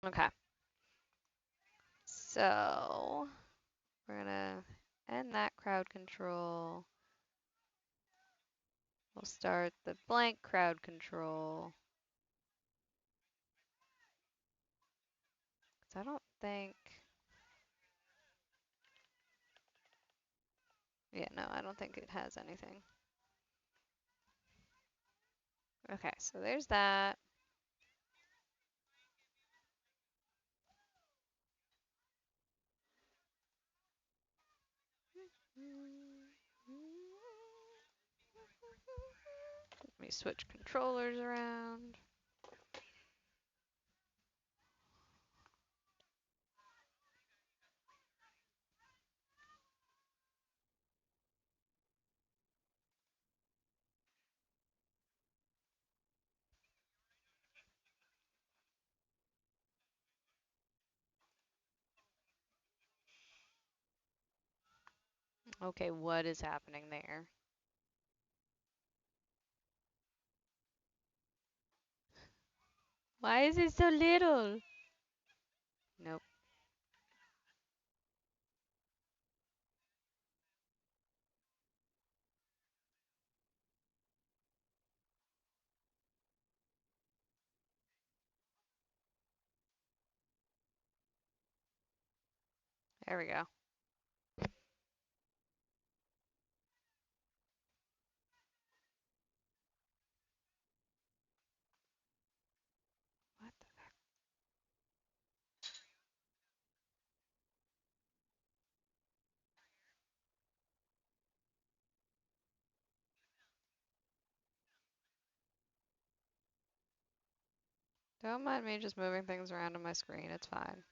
Okay. So we're gonna end that crowd control. We'll start the blank crowd control. 'Cause I don't think. Yeah, no, I don't think it has anything. Okay, so there's that. Let me switch controllers around. Okay, what is happening there? Why is it so little? Nope. There we go. What the? Don't mind me just moving things around on my screen. It's fine.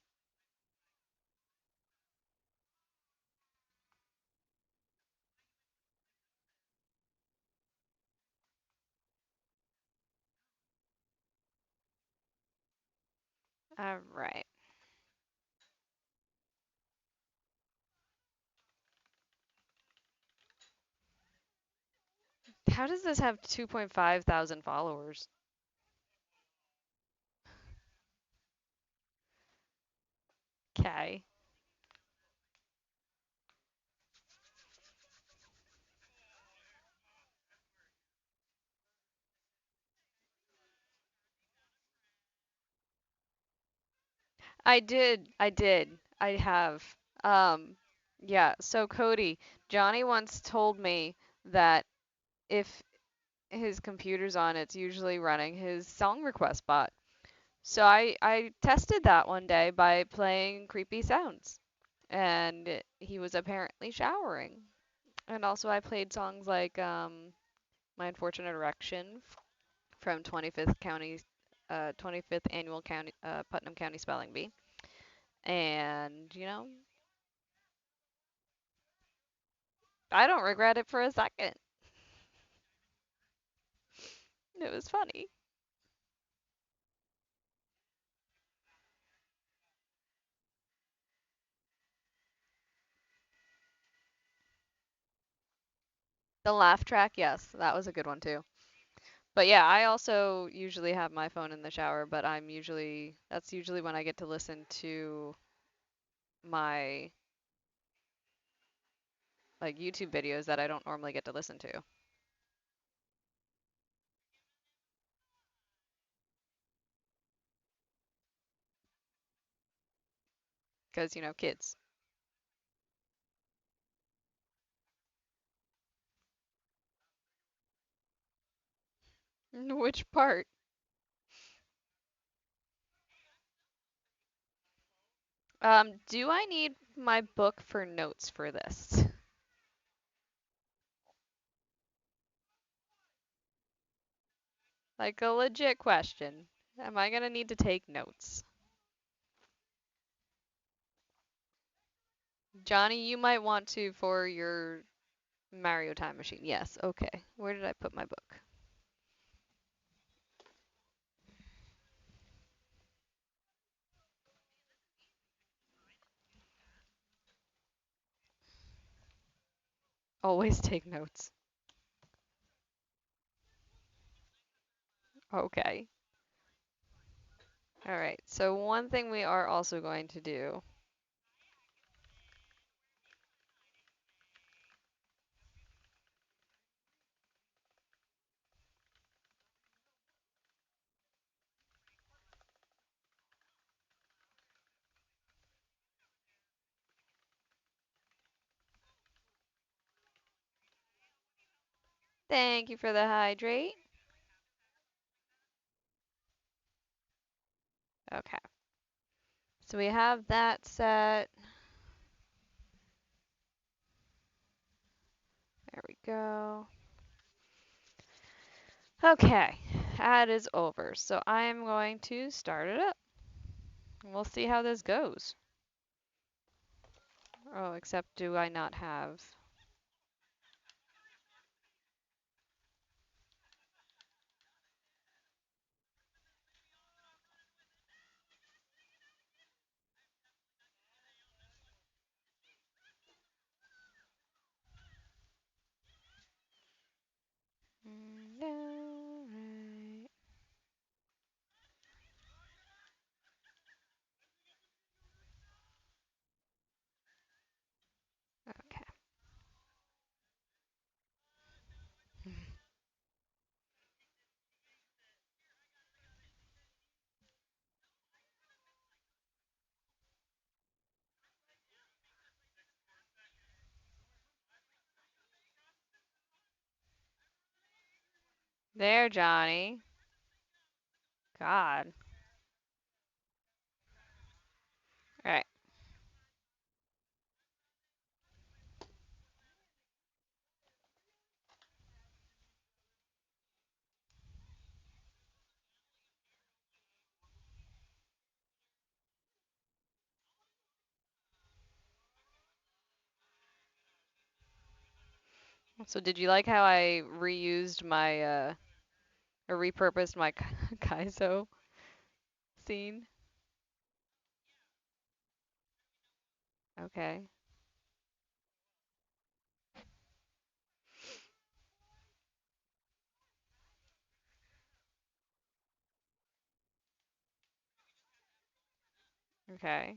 All right. How does this have 2.5 thousand followers? Okay. I did. I did. I have. Um, yeah. So Cody, Johnny once told me that if his computer's on, it's usually running his song request bot. So I tested that one day by playing creepy sounds, and he was apparently showering. And also I played songs like My Unfortunate Erection from 25th annual county Putnam County Spelling Bee. And, I don't regret it for a second. It was funny. The laugh track, yes, that was a good one too. But yeah, I also usually have my phone in the shower, but that's usually when I get to listen to my like YouTube videos that I don't normally get to listen to. Because, kids. Which part? Do I need my book for notes for this? Like a legit question. Am I gonna need to take notes? Johnny, you might want to for your Mario Time Machine. Yes, okay. Where did I put my book? Always take notes. Okay. All right. So one thing we are also going to do. Thank you for the hydrate. Okay. So we have that set. There we go. Okay. That is over. So I am going to start it up. We'll see how this goes. Oh, except do I not have... Alright. Okay. There, Johnny. God. Alright. So did you like how I reused my, or repurposed my Kaizo scene? Okay. Okay.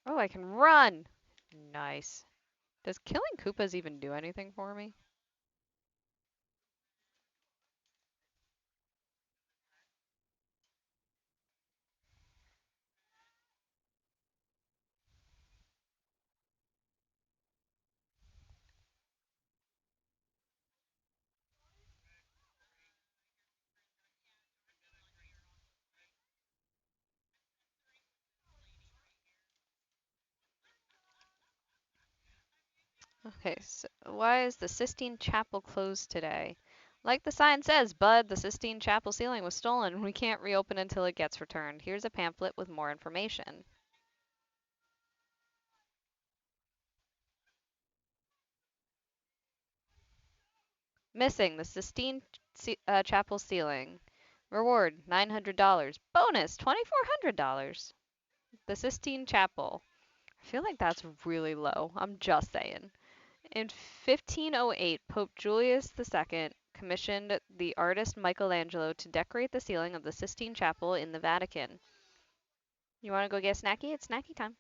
Oh, I can run! Nice. Does killing Koopas even do anything for me? Okay, so why is the Sistine Chapel closed today? Like the sign says, Bud, the Sistine Chapel ceiling was stolen and we can't reopen until it gets returned. Here's a pamphlet with more information. Missing the Sistine Chapel ceiling. Reward $900. Bonus $2,400. The Sistine Chapel. I feel like that's really low. I'm just saying. In 1508, Pope Julius II commissioned the artist Michelangelo to decorate the ceiling of the Sistine Chapel in the Vatican. You want to go get snacky? It's snacky time.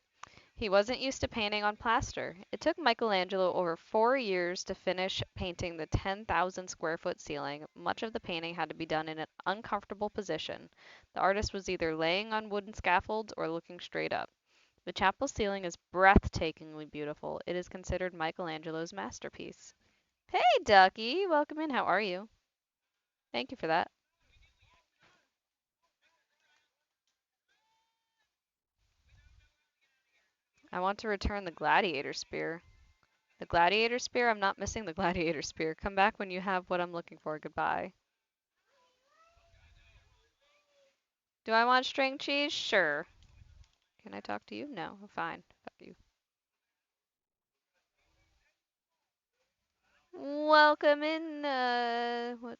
He wasn't used to painting on plaster. It took Michelangelo over 4 years to finish painting the 10,000 square foot ceiling. Much of the painting had to be done in an uncomfortable position. The artist was either laying on wooden scaffolds or looking straight up. The chapel ceiling is breathtakingly beautiful. It is considered Michelangelo's masterpiece. Hey, Ducky! Welcome in. How are you? Thank you for that. I want to return the gladiator spear. The gladiator spear? I'm not missing the gladiator spear. Come back when you have what I'm looking for. Goodbye. Do I want string cheese? Sure. Can I talk to you? No. Fine. Fuck you. Welcome in, what's,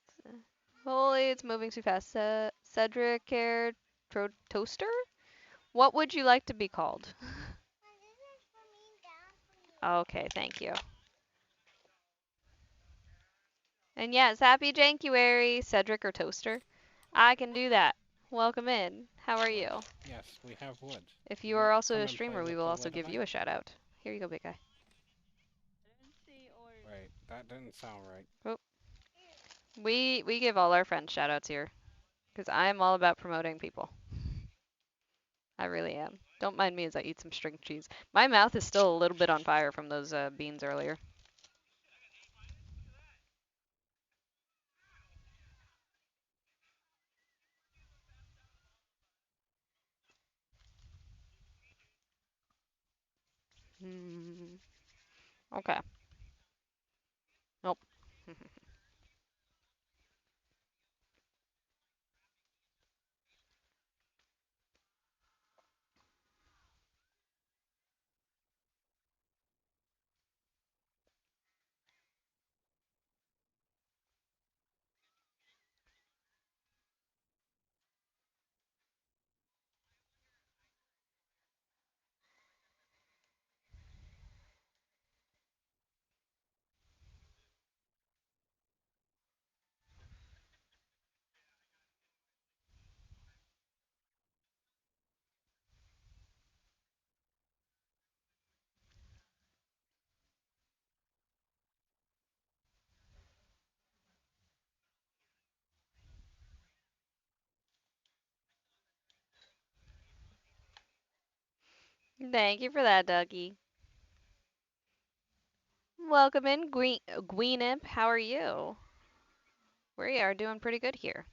holy, it's moving too fast. Cedric Toaster? What would you like to be called? Okay, thank you. And yes, happy Jankuary, Cedric or Toaster. I can do that. Welcome in. How are Wood. you? Yes, we have wood. If You you want are to also come a and play streamer, we with will the also wood give tonight? you a shout out. Here you go, big guy. Wait, that didn't sound right. Oh, we give all our friends shout outs here because I am all about promoting people. I really am. Don't mind me as I eat some string cheese. My mouth is still a little bit on fire from those beans earlier. Hmm. Okay. Nope. Thank you for that, Dougie. Welcome in, Gweenimp. How are you? We are doing pretty good here.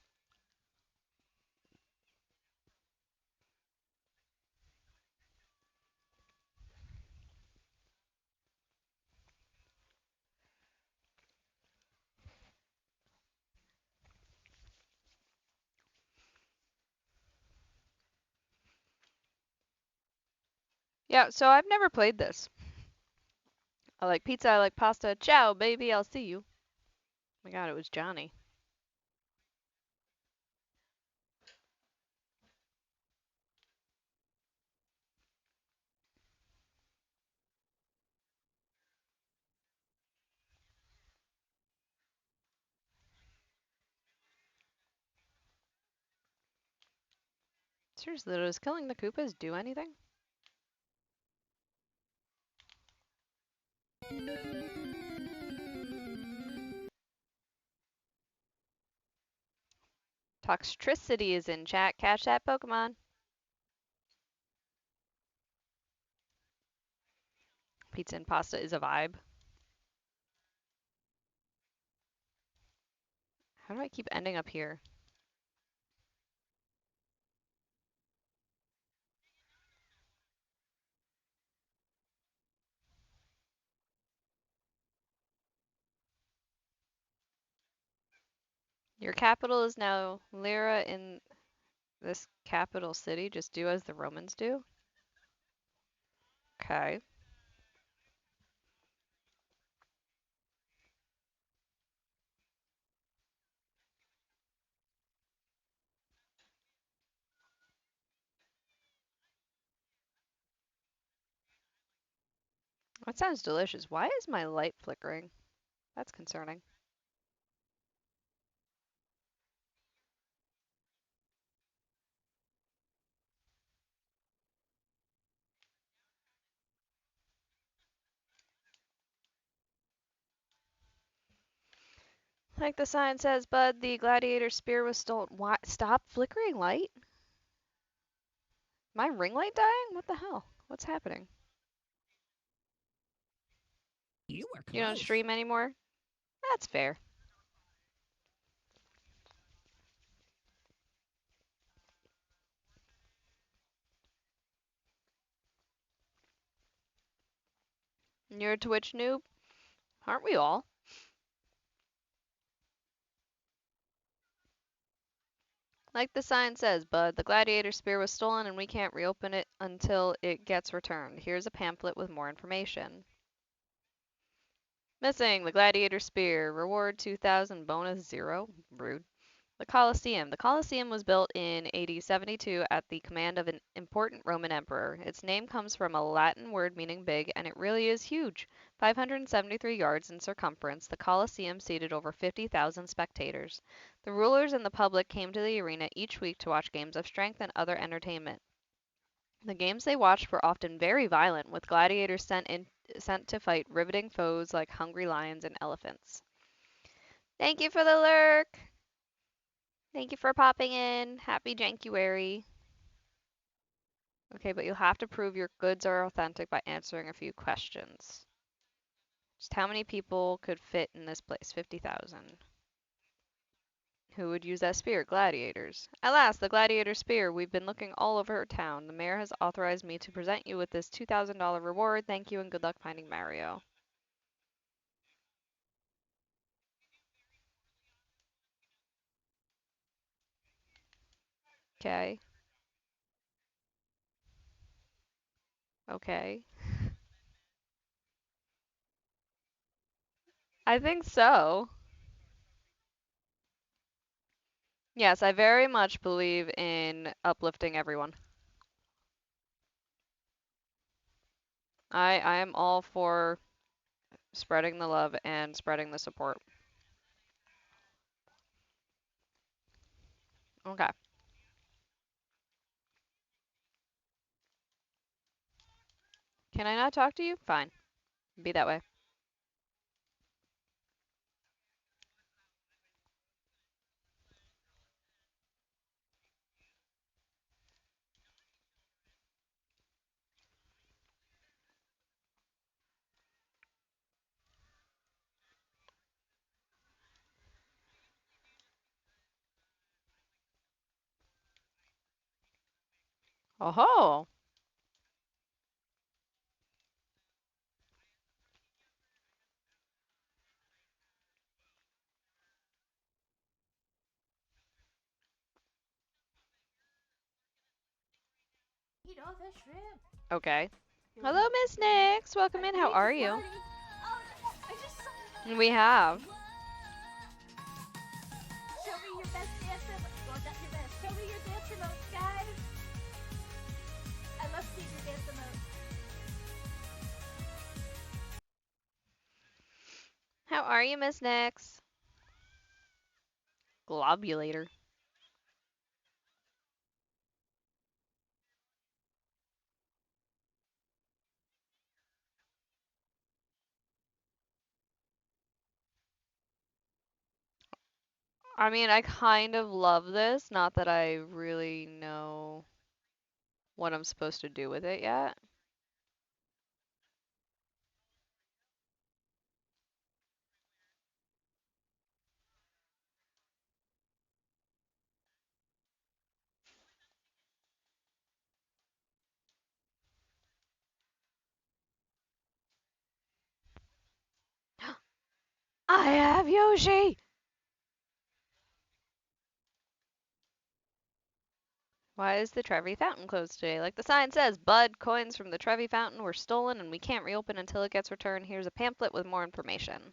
Yeah, so I've never played this. I like pizza, I like pasta. Ciao, baby, I'll see you. Oh my god, it was Johnny. Seriously, does killing the Koopas do anything? Toxtricity is in chat. Catch that Pokemon. Pizza and pasta is a vibe. How do I keep ending up here? Your capital is now Lyra in this capital city. Just do as the Romans do. Okay. That sounds delicious. Why is my light flickering? That's concerning. Like the sign says, Bud, the gladiator spear was stolen. Why? Stop flickering light? My ring light dying? What the hell? What's happening? You were You don't close. stream anymore? That's fair. You're a Twitch noob? Aren't we all? Like the sign says, Bud, the gladiator spear was stolen and we can't reopen it until it gets returned. Here's a pamphlet with more information. Missing the gladiator spear. Reward 2000, bonus 0. Rude. The Colosseum. The Colosseum was built in AD 72 at the command of an important Roman emperor. Its name comes from a Latin word meaning big, and it really is huge. 573 yards in circumference, the Colosseum seated over 50,000 spectators. The rulers and the public came to the arena each week to watch games of strength and other entertainment. The games they watched were often very violent, with gladiators sent to fight riveting foes like hungry lions and elephants. Thank you for the lurk. Thank you for popping in. Happy Jankuary. Okay, but you'll have to prove your goods are authentic by answering a few questions. Just how many people could fit in this place? 50,000. Who would use that spear? Gladiators. At last, the gladiator spear. We've been looking all over town. The mayor has authorized me to present you with this $2,000 reward. Thank you and good luck finding Mario. Okay. Okay. I think so. Yes, I very much believe in uplifting everyone. I am all for spreading the love and spreading the support. Okay. Can I not talk to you? Fine. Be that way. Oh, Eat all the shrimp. okay. Here, Hello, Miss Nix. Welcome I in. How think are it's you? starting. Oh, I just saw. We have. Show me your best dance. Well, not your best. Show me your dance emotes, guys. I love seeing your dance emotes. How are you, Miss Nix? Globulator. I mean, I kind of love this. Not that I really know what I'm supposed to do with it yet. I have Yoshi! Why is the Trevi Fountain closed today? Like the sign says, Bud, coins from the Trevi Fountain were stolen and we can't reopen until it gets returned. Here's a pamphlet with more information.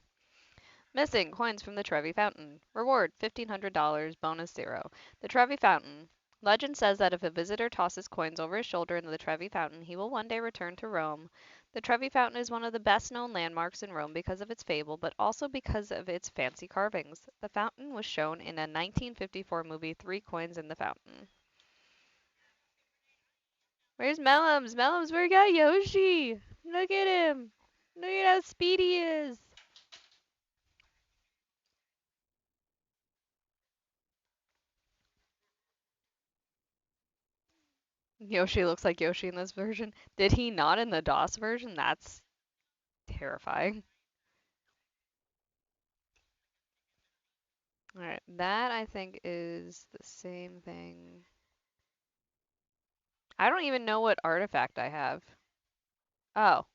Missing coins from the Trevi Fountain. Reward $1,500, bonus 0. The Trevi Fountain. Legend says that if a visitor tosses coins over his shoulder into the Trevi Fountain, he will one day return to Rome. The Trevi Fountain is one of the best known landmarks in Rome because of its fable, but also because of its fancy carvings. The fountain was shown in a 1954 movie, Three Coins in the Fountain. Where's Mellums? Mellums, we got Yoshi! Look at him! Look at how speedy he is! Yoshi looks like Yoshi in this version. Did he not in the DOS version? That's terrifying. Alright, that I think is the same thing. I don't even know what artifact I have. Oh,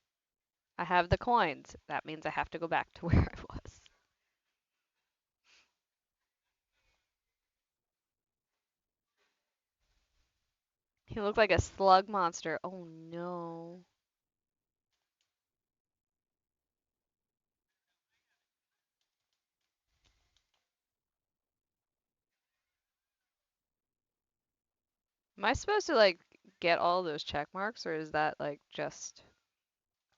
I have the coins. That means I have to go back to where I was. He looked like a slug monster. Oh no. Am I supposed to like get all those check marks or is that like just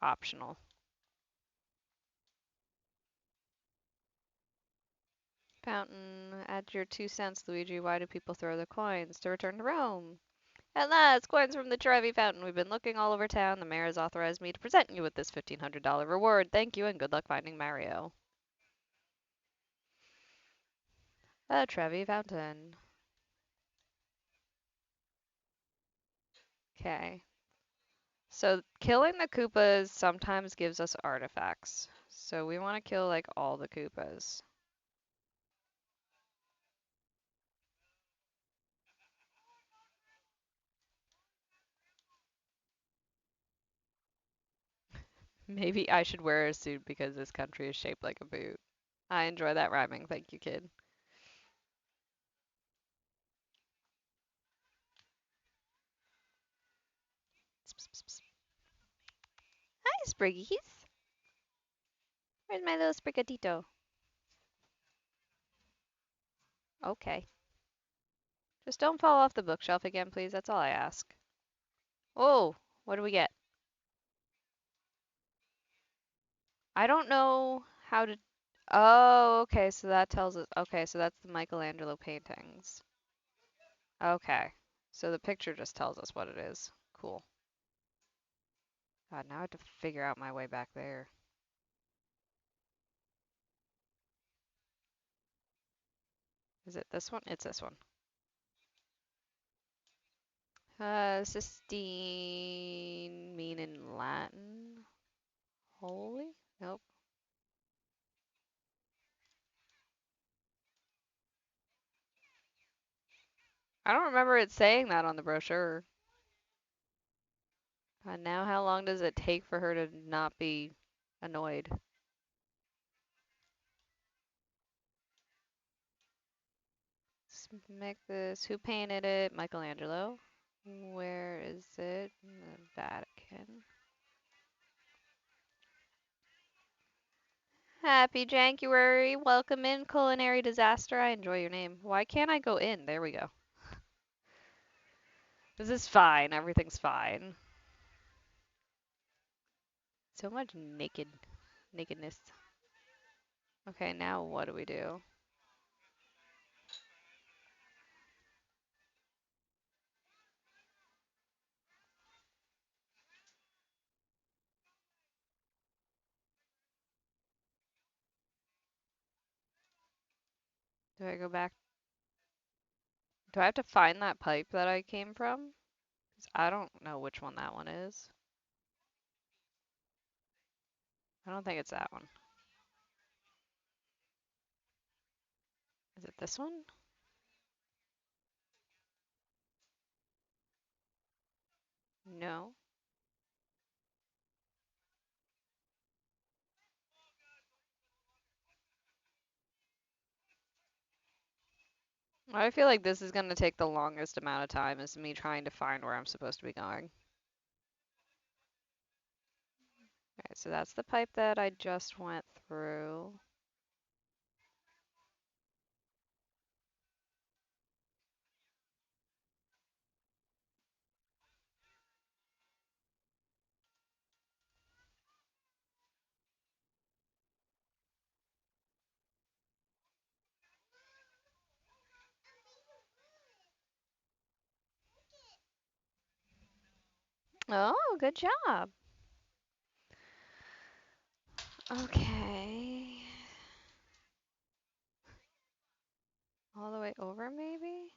optional? Fountain, add your 2 cents, Luigi. Why do people throw their coins? To return to Rome. At last, coins from the Trevi Fountain. We've been looking all over town. The mayor has authorized me to present you with this $1,500 reward. Thank you and good luck finding Mario. A Trevi Fountain. Okay. So killing the Koopas sometimes gives us artifacts. So we want to kill like all the Koopas. Maybe I should wear a suit because this country is shaped like a boot. I enjoy that rhyming. Thank you, kid. Hi, Spriggies. Where's my little Sprigatito? Okay. Just don't fall off the bookshelf again, please. That's all I ask. Oh, what do we get? I don't know how to. Oh, okay. So that tells us. Okay, so that's the Michelangelo paintings. Okay. So the picture just tells us what it is. Cool. God, now I have to figure out my way back there. Is it this one? It's this one. Sistine mean in Latin? Holy? Nope. I don't remember it saying that on the brochure. Now how long does it take for her to not be annoyed? Let's make this. Who painted it? Michelangelo. Where is it? In the Vatican. Happy Jankuary. Welcome in, culinary disaster. I enjoy your name. Why can't I go in? There we go. This is fine. Everything's fine. So much nakedness. Okay, now what do we do? Do I go back? Do I have to find that pipe that I came from? 'Cause I don't know which one that one is. I don't think it's that one. Is it this one? No. I feel like this is going to take the longest amount of time is me trying to find where I'm supposed to be going. Okay, so that's the pipe that I just went through. Oh, good job. Okay. All the way over, maybe?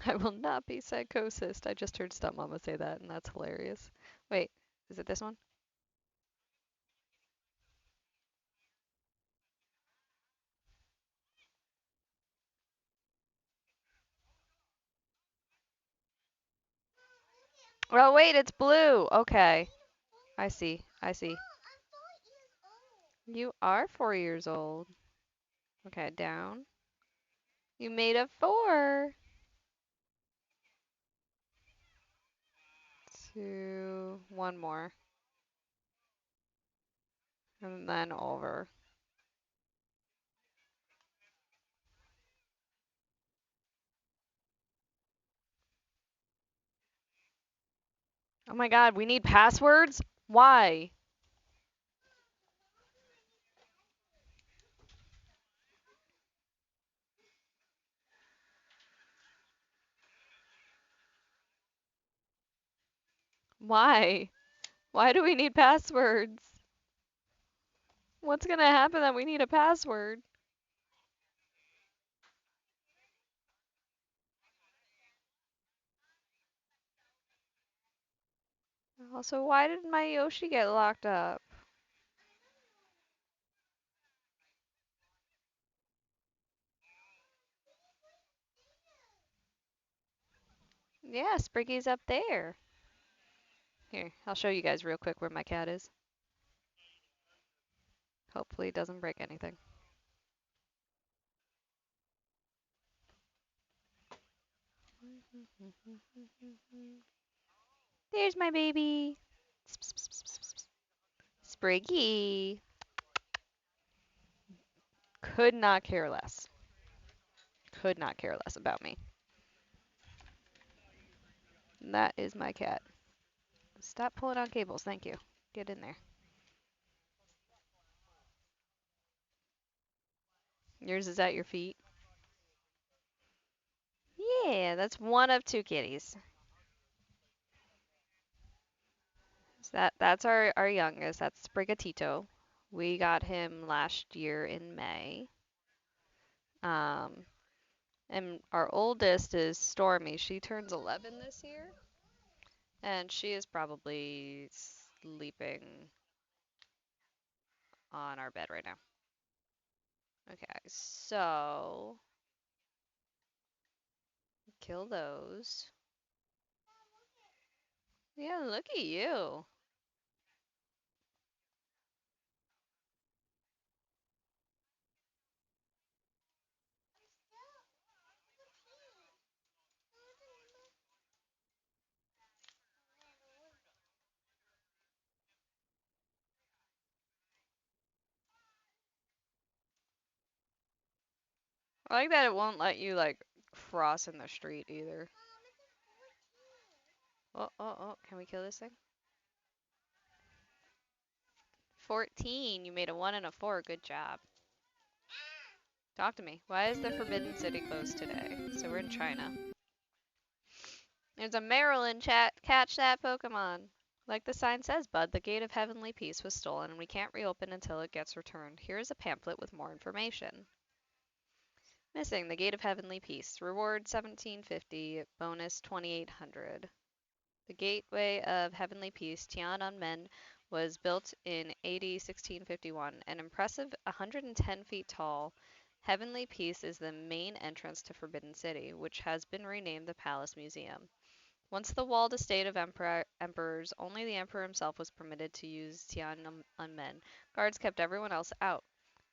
I will not be psychosis. I just heard Stepmama say that, and that's hilarious. Wait, is it this one? Oh, wait, it's blue. Okay. I see. I see. You are 4 years old. Okay, down. You made a 4. 2, one more, and then over. Oh my god, we need passwords? Why? Why? Why do we need passwords? What's gonna happen that we need a password? Also, why did my Yoshi get locked up? Yeah, Spriggy's up there. Here, I'll show you guys real quick where my cat is. Hopefully it doesn't break anything. There's my baby. Spriggy. Could not care less. Could not care less about me. And that is my cat. Stop pulling on cables, thank you. Get in there. Yours is at your feet. Yeah, that's one of two kitties. So that's our youngest. That's Sprigatito. We got him last year in May. Um, and our oldest is Stormy. She turns 11 this year, and she is probably sleeping on our bed right now. Okay, so kill those. Yeah, look at you. I like that it won't let you like cross in the street either. Oh, oh, oh, can we kill this thing? 14. You made a 1 and a 4. Good job. Talk to me. Why is the Forbidden City closed today? So we're in China. There's a Maryland chat. Catch that Pokemon. Like the sign says, bud, the Gate of Heavenly Peace was stolen and we can't reopen until it gets returned. Here is a pamphlet with more information. Missing the Gate of Heavenly Peace. Reward 1750. Bonus 2800. The Gateway of Heavenly Peace, Tiananmen, was built in AD 1651. An impressive 110 feet tall, Heavenly Peace is the main entrance to Forbidden City, which has been renamed the Palace Museum. Once the walled estate of emperors, only the emperor himself was permitted to use Tiananmen. Guards kept everyone else out.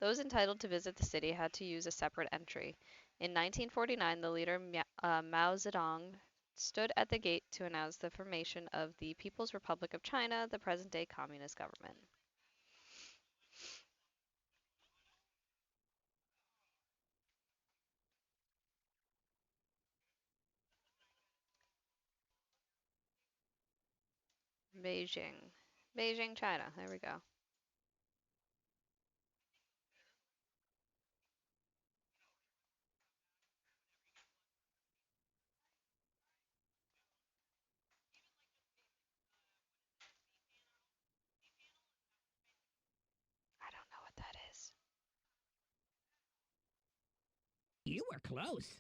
Those entitled to visit the city had to use a separate entry. In 1949, the leader Mao Zedong stood at the gate to announce the formation of the People's Republic of China, the present-day communist government. Beijing. Beijing, China. There we go. I don't know what that is. You were close.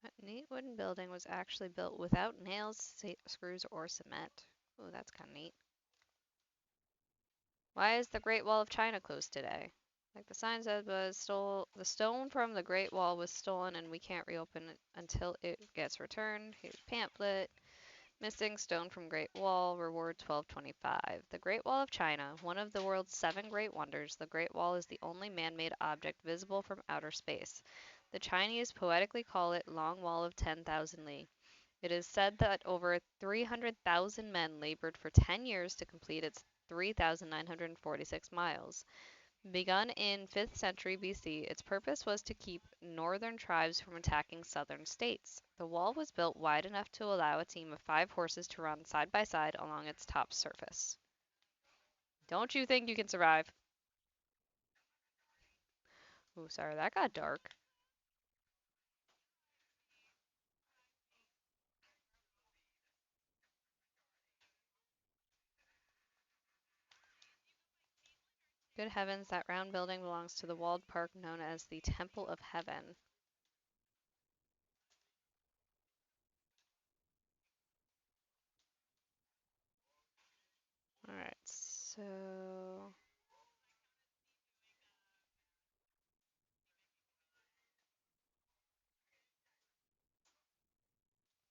That neat wooden building was actually built without nails, screws, or cement. Oh, that's kind of neat. Why is the Great Wall of China closed today? Like the sign said, the stone from the Great Wall was stolen and we can't reopen it until it gets returned. Here's pamphlet. Missing stone from Great Wall, reward 1225. The Great Wall of China, one of the world's 7 great wonders, the Great Wall is the only man-made object visible from outer space. The Chinese poetically call it Long Wall of 10,000 Li. It is said that over 300,000 men labored for 10 years to complete its 3,946 miles. Begun in 5th century BC, its purpose was to keep northern tribes from attacking southern states. The wall was built wide enough to allow a team of 5 horses to run side by side along its top surface. Don't you think you can survive? Ooh, sorry, that got dark. Good heavens, that round building belongs to the walled park known as the Temple of Heaven. Alright, so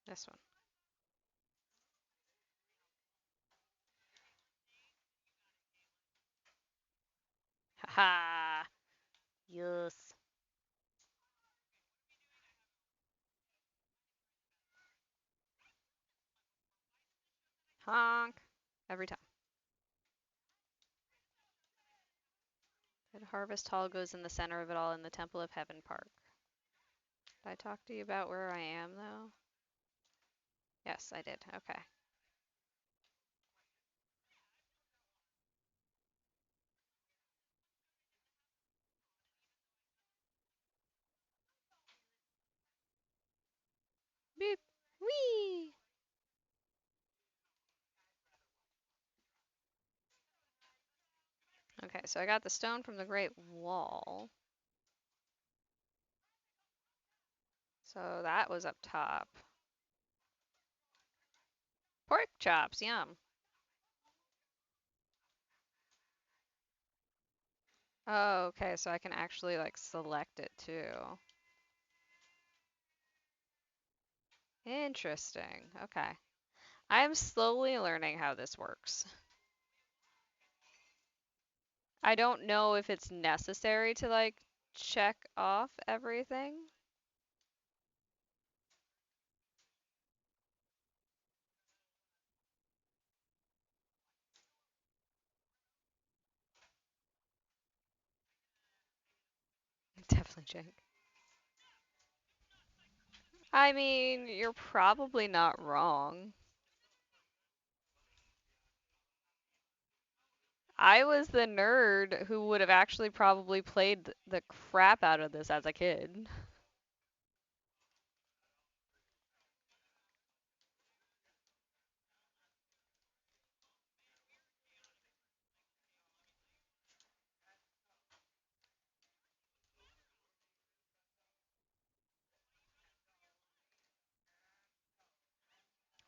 this one. Haha! Yes. Honk! Every time. Good Harvest Hall goes in the center of it all in the Temple of Heaven Park. Did I talk to you about where I am, though? Yes, I did. Okay. Beep. Whee! Okay, so I got the stone from the Great Wall. So that was up top. Pork chops, yum. Oh, okay, so I can actually like select it too. Interesting. Okay. I'm slowly learning how this works. I don't know if it's necessary to like check off everything. Definitely check. I mean, you're probably not wrong. I was the nerd who would have actually probably played the crap out of this as a kid.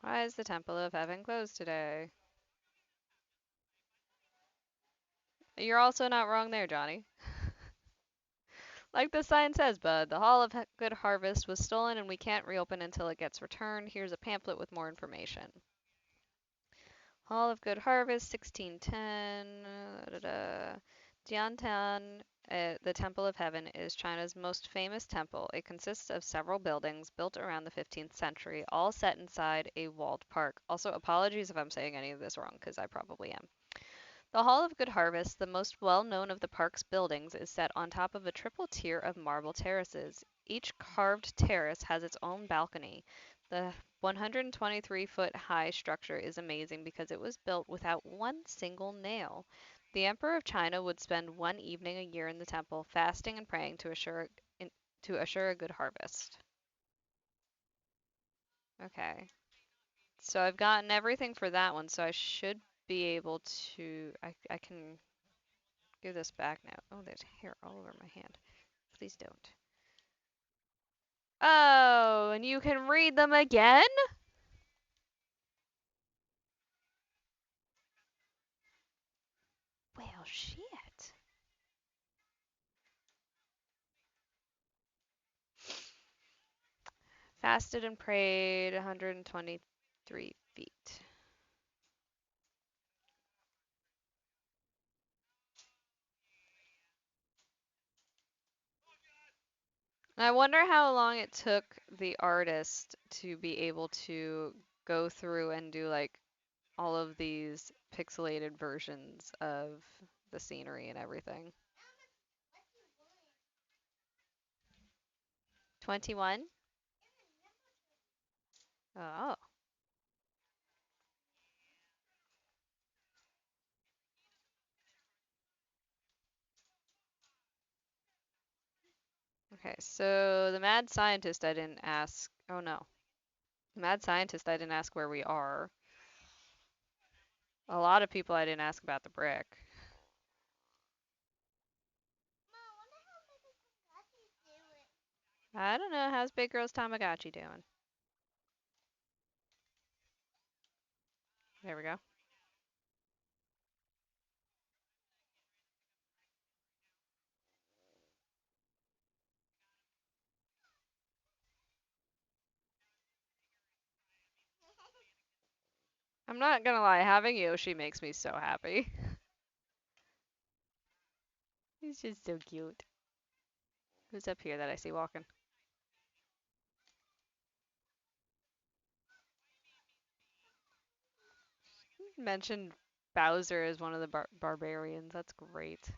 Why is the Temple of Heaven closed today? You're also not wrong there, Johnny. Like the sign says, bud, the Hall of Good Harvest was stolen and we can't reopen until it gets returned. Here's a pamphlet with more information. Hall of Good Harvest, 1610. Jiantan, the Temple of Heaven, is China's most famous temple. It consists of several buildings built around the 15th century, all set inside a walled park. Also, apologies if I'm saying any of this wrong, because I probably am. The Hall of Good Harvest, the most well-known of the park's buildings, is set on top of a triple tier of marble terraces. Each carved terrace has its own balcony. The 123-foot high structure is amazing because it was built without one single nail. The Emperor of China would spend one evening a year in the temple, fasting and praying to assure a good harvest. Okay. So I've gotten everything for that one, so I should be able to I can give this back now. Oh, there's hair all over my hand. Please don't. Oh, and you can read them again? Well, shit. Fasted and prayed 120. 3 feet. And I wonder how long it took the artist to be able to go through and do like all of these pixelated versions of the scenery and everything. 21? Oh. Okay, so the mad scientist I didn't ask. Oh no. Mad scientist I didn't ask where we are. A lot of people I didn't ask about the brick. I don't know. How's Big Girl's Tamagotchi doing? There we go. I'm not gonna lie, having Yoshi makes me so happy. He's just so cute. Who's up here that I see walking? Mentioned Bowser as one of the barbarians. That's great.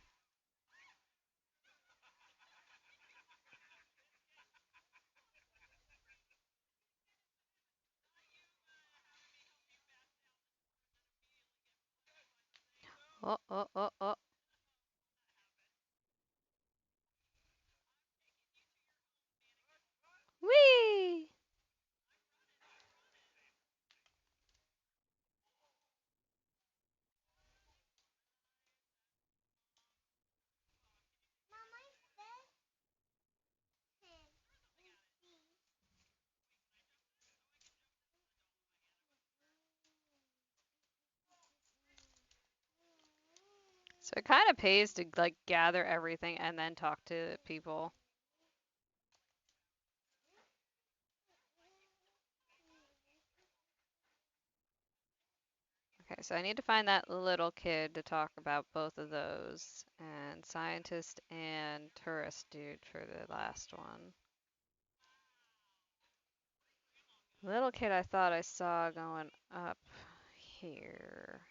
Oh, oh, oh, oh. Whee! So it kind of pays to like gather everything and then talk to people. Okay, so I need to find that little kid to talk about both of those. And scientist and tourist dude for the last one. Little kid I thought I saw going up here.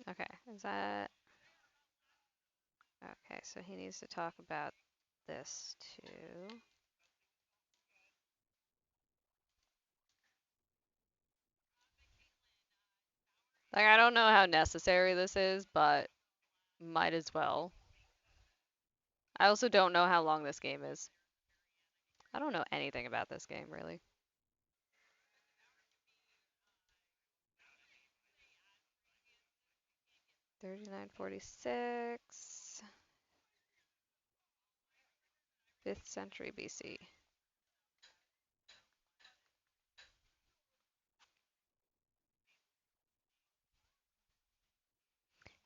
Okay, is that... Okay, so he needs to talk about this too. Like, I don't know how necessary this is, but might as well. I also don't know how long this game is. I don't know anything about this game, really. 3946, 5th century BC.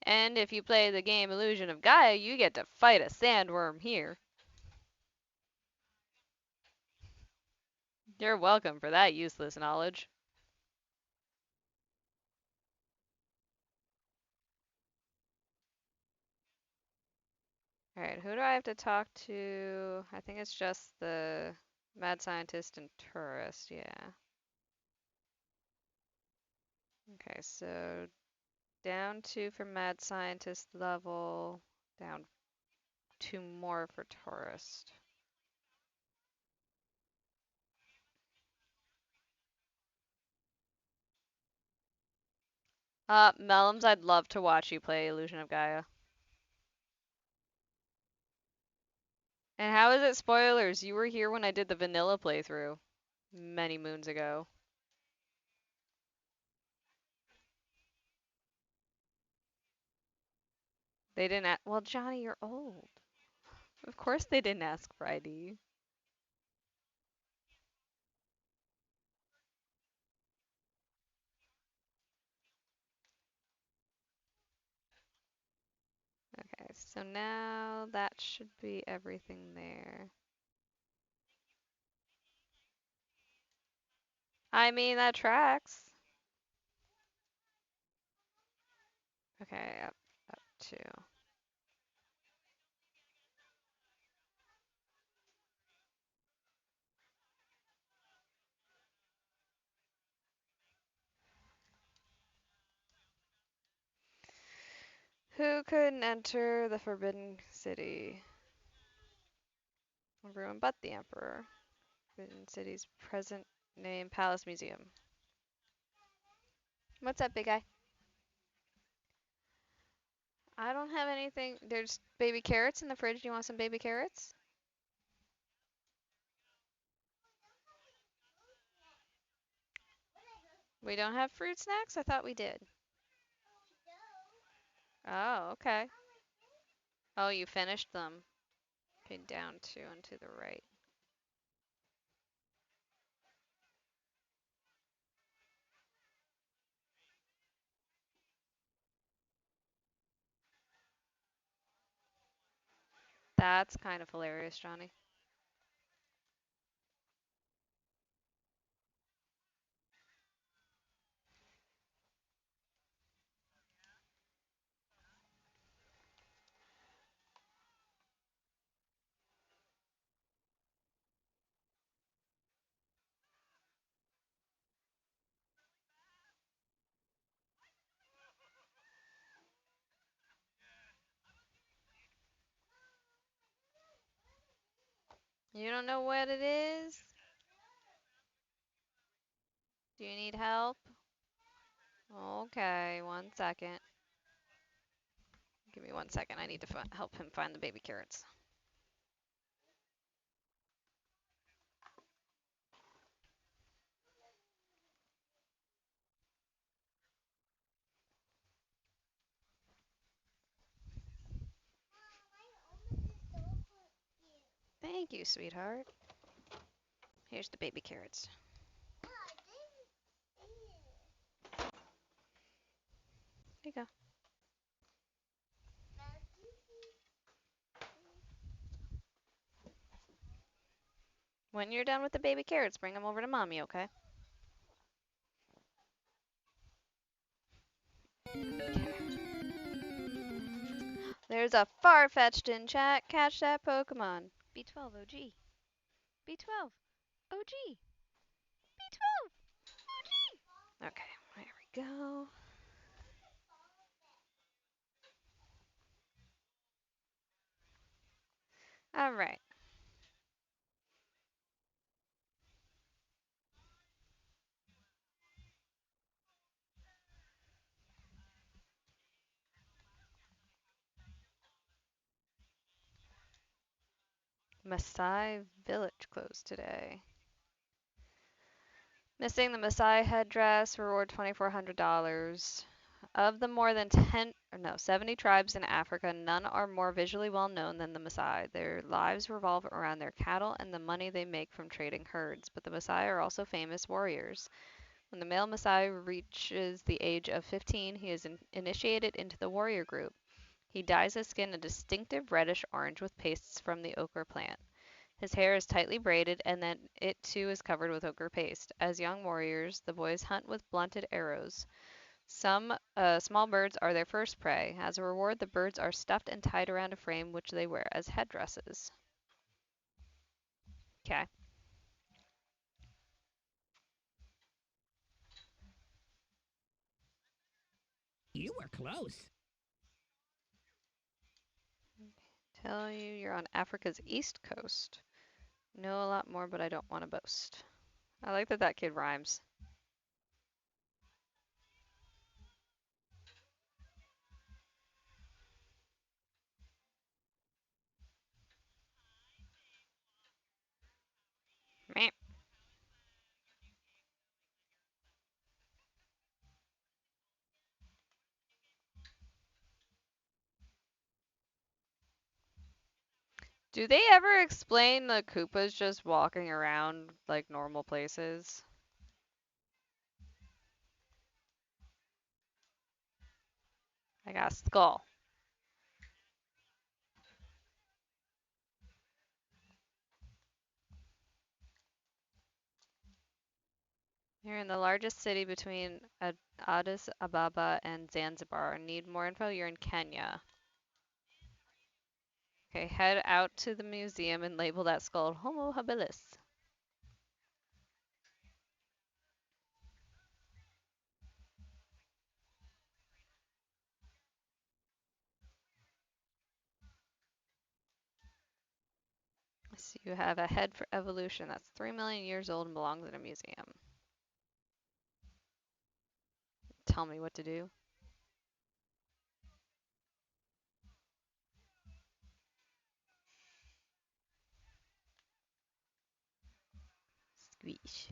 And if you play the game Illusion of Gaia, you get to fight a sandworm here. You're welcome for that useless knowledge. Alright, who do I have to talk to? I think it's just the mad scientist and tourist, yeah. Okay, so down 2 for mad scientist level, down 2 more for tourist. Melums, I'd love to watch you play Illusion of Gaia. And how is it spoilers? You were here when I did the vanilla playthrough many moons ago. They didn't well, Johnny, you're old. Of course they didn't ask for ID. Okay, so now that should be everything there. I mean, that tracks. Okay, up to. Who couldn't enter the Forbidden City? Everyone but the Emperor. Forbidden City's present name, Palace Museum. What's up, big guy? I don't have anything. There's baby carrots in the fridge. Do you want some baby carrots? We don't have fruit snacks? I thought we did. Oh, okay. Oh, you finished them. Okay, down two and to the right. That's kind of hilarious, Johnny. You don't know what it is? Do you need help? Okay, 1 second. Give me 1 second. I need to help him find the baby carrots. Thank you, sweetheart. Here's the baby carrots. Here you go. When you're done with the baby carrots, bring them over to mommy, okay? There's a Farfetch'd in chat. Catch that Pokemon. B12 OG. B12 OG. B12 OG. Okay, there we go. All right. Maasai Village closed today. Missing the Maasai headdress, reward $2,400. Of the more than 70 tribes in Africa, none are more visually well known than the Maasai. Their lives revolve around their cattle and the money they make from trading herds, but the Maasai are also famous warriors. When the male Maasai reaches the age of 15, he is initiated into the warrior group. He dyes his skin a distinctive reddish orange with pastes from the ochre plant. His hair is tightly braided, and then it too is covered with ochre paste. As young warriors, the boys hunt with blunted arrows. Some small birds are their first prey. As a reward, the birds are stuffed and tied around a frame which they wear as headdresses. Okay. You were close. Tell you you're on Africa's east coast. Know a lot more, but I don't want to boast. I like that that kid rhymes. Meh. Do they ever explain the Koopas just walking around like normal places? I got a skull. You're in the largest city between Addis Ababa and Zanzibar. Need more info? You're in Kenya. Okay, head out to the museum and label that skull Homo habilis. So you have a head for evolution that's 3 million years old and belongs in a museum. Tell me what to do. Squeeze.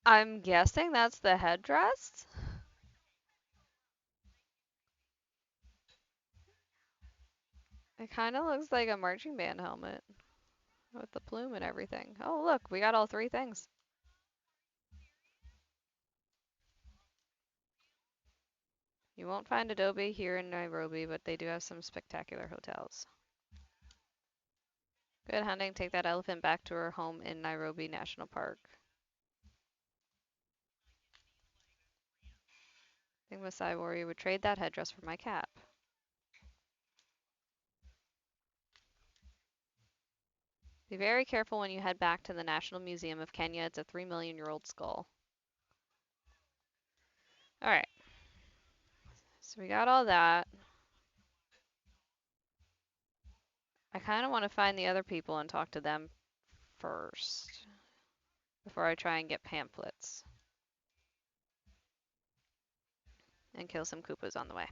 I'm guessing that's the headdress? It kind of looks like a marching band helmet with the plume and everything. Oh, look, we got all three things. You won't find Adobe here in Nairobi, but they do have some spectacular hotels. Good hunting. Take that elephant back to her home in Nairobi National Park. I think Masai Warrior would trade that headdress for my cap. Be very careful when you head back to the National Museum of Kenya. It's a 3 million-year-old skull. Alright, so we got all that. I kind of want to find the other people and talk to them first before I try and get pamphlets and kill some Koopas on the way.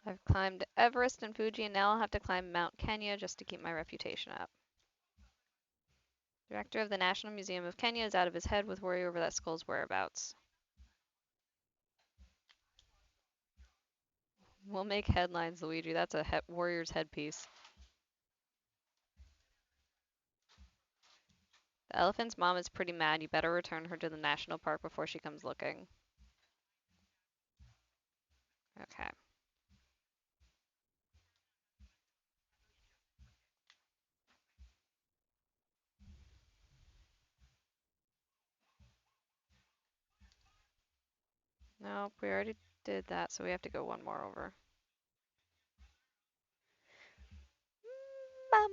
I've climbed Everest and Fuji, and now I'll have to climb Mount Kenya just to keep my reputation up. Director of the National Museum of Kenya is out of his head with worry over that skull's whereabouts. We'll make headlines, Luigi. That's a warrior's headpiece. The elephant's mom is pretty mad. You better return her to the national park before she comes looking. Okay. Nope, we already did that, so we have to go one more over. Bum.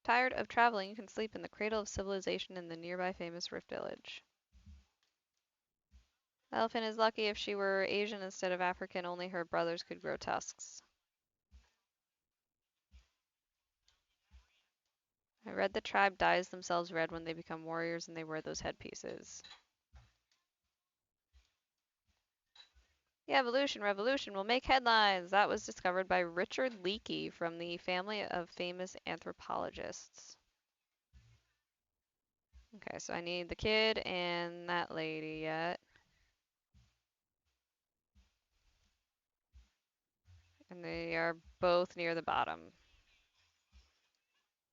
Tired of traveling, you can sleep in the cradle of civilization in the nearby famous Rift Village. The elephant is lucky. If she were Asian instead of African, only her brothers could grow tusks. I read the tribe dyes themselves red when they become warriors and they wear those headpieces. The evolution revolution will make headlines. That was discovered by Richard Leakey from the family of famous anthropologists. Okay, so I need the kid and that lady yet. And they are both near the bottom.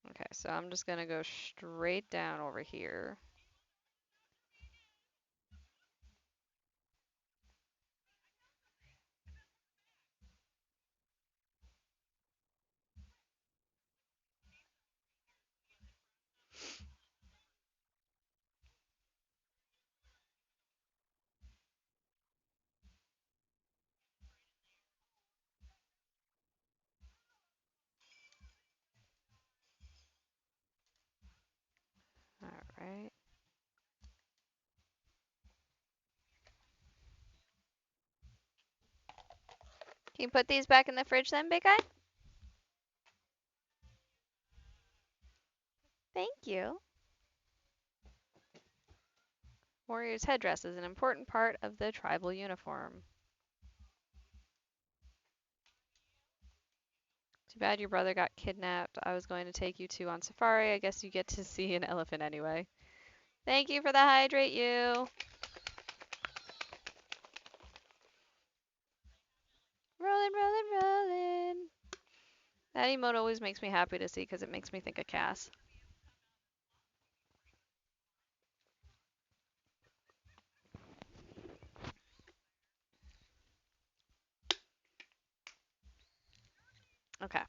Okay, so I'm just gonna go straight down over here. Can you put these back in the fridge then, big guy? Thank you. Warrior's headdress is an important part of the tribal uniform. Too bad your brother got kidnapped. I was going to take you two on safari. I guess you get to see an elephant anyway. Thank you for the hydrate you. Rolling, rolling, rolling. That emote always makes me happy to see because it makes me think of Cass. Okay.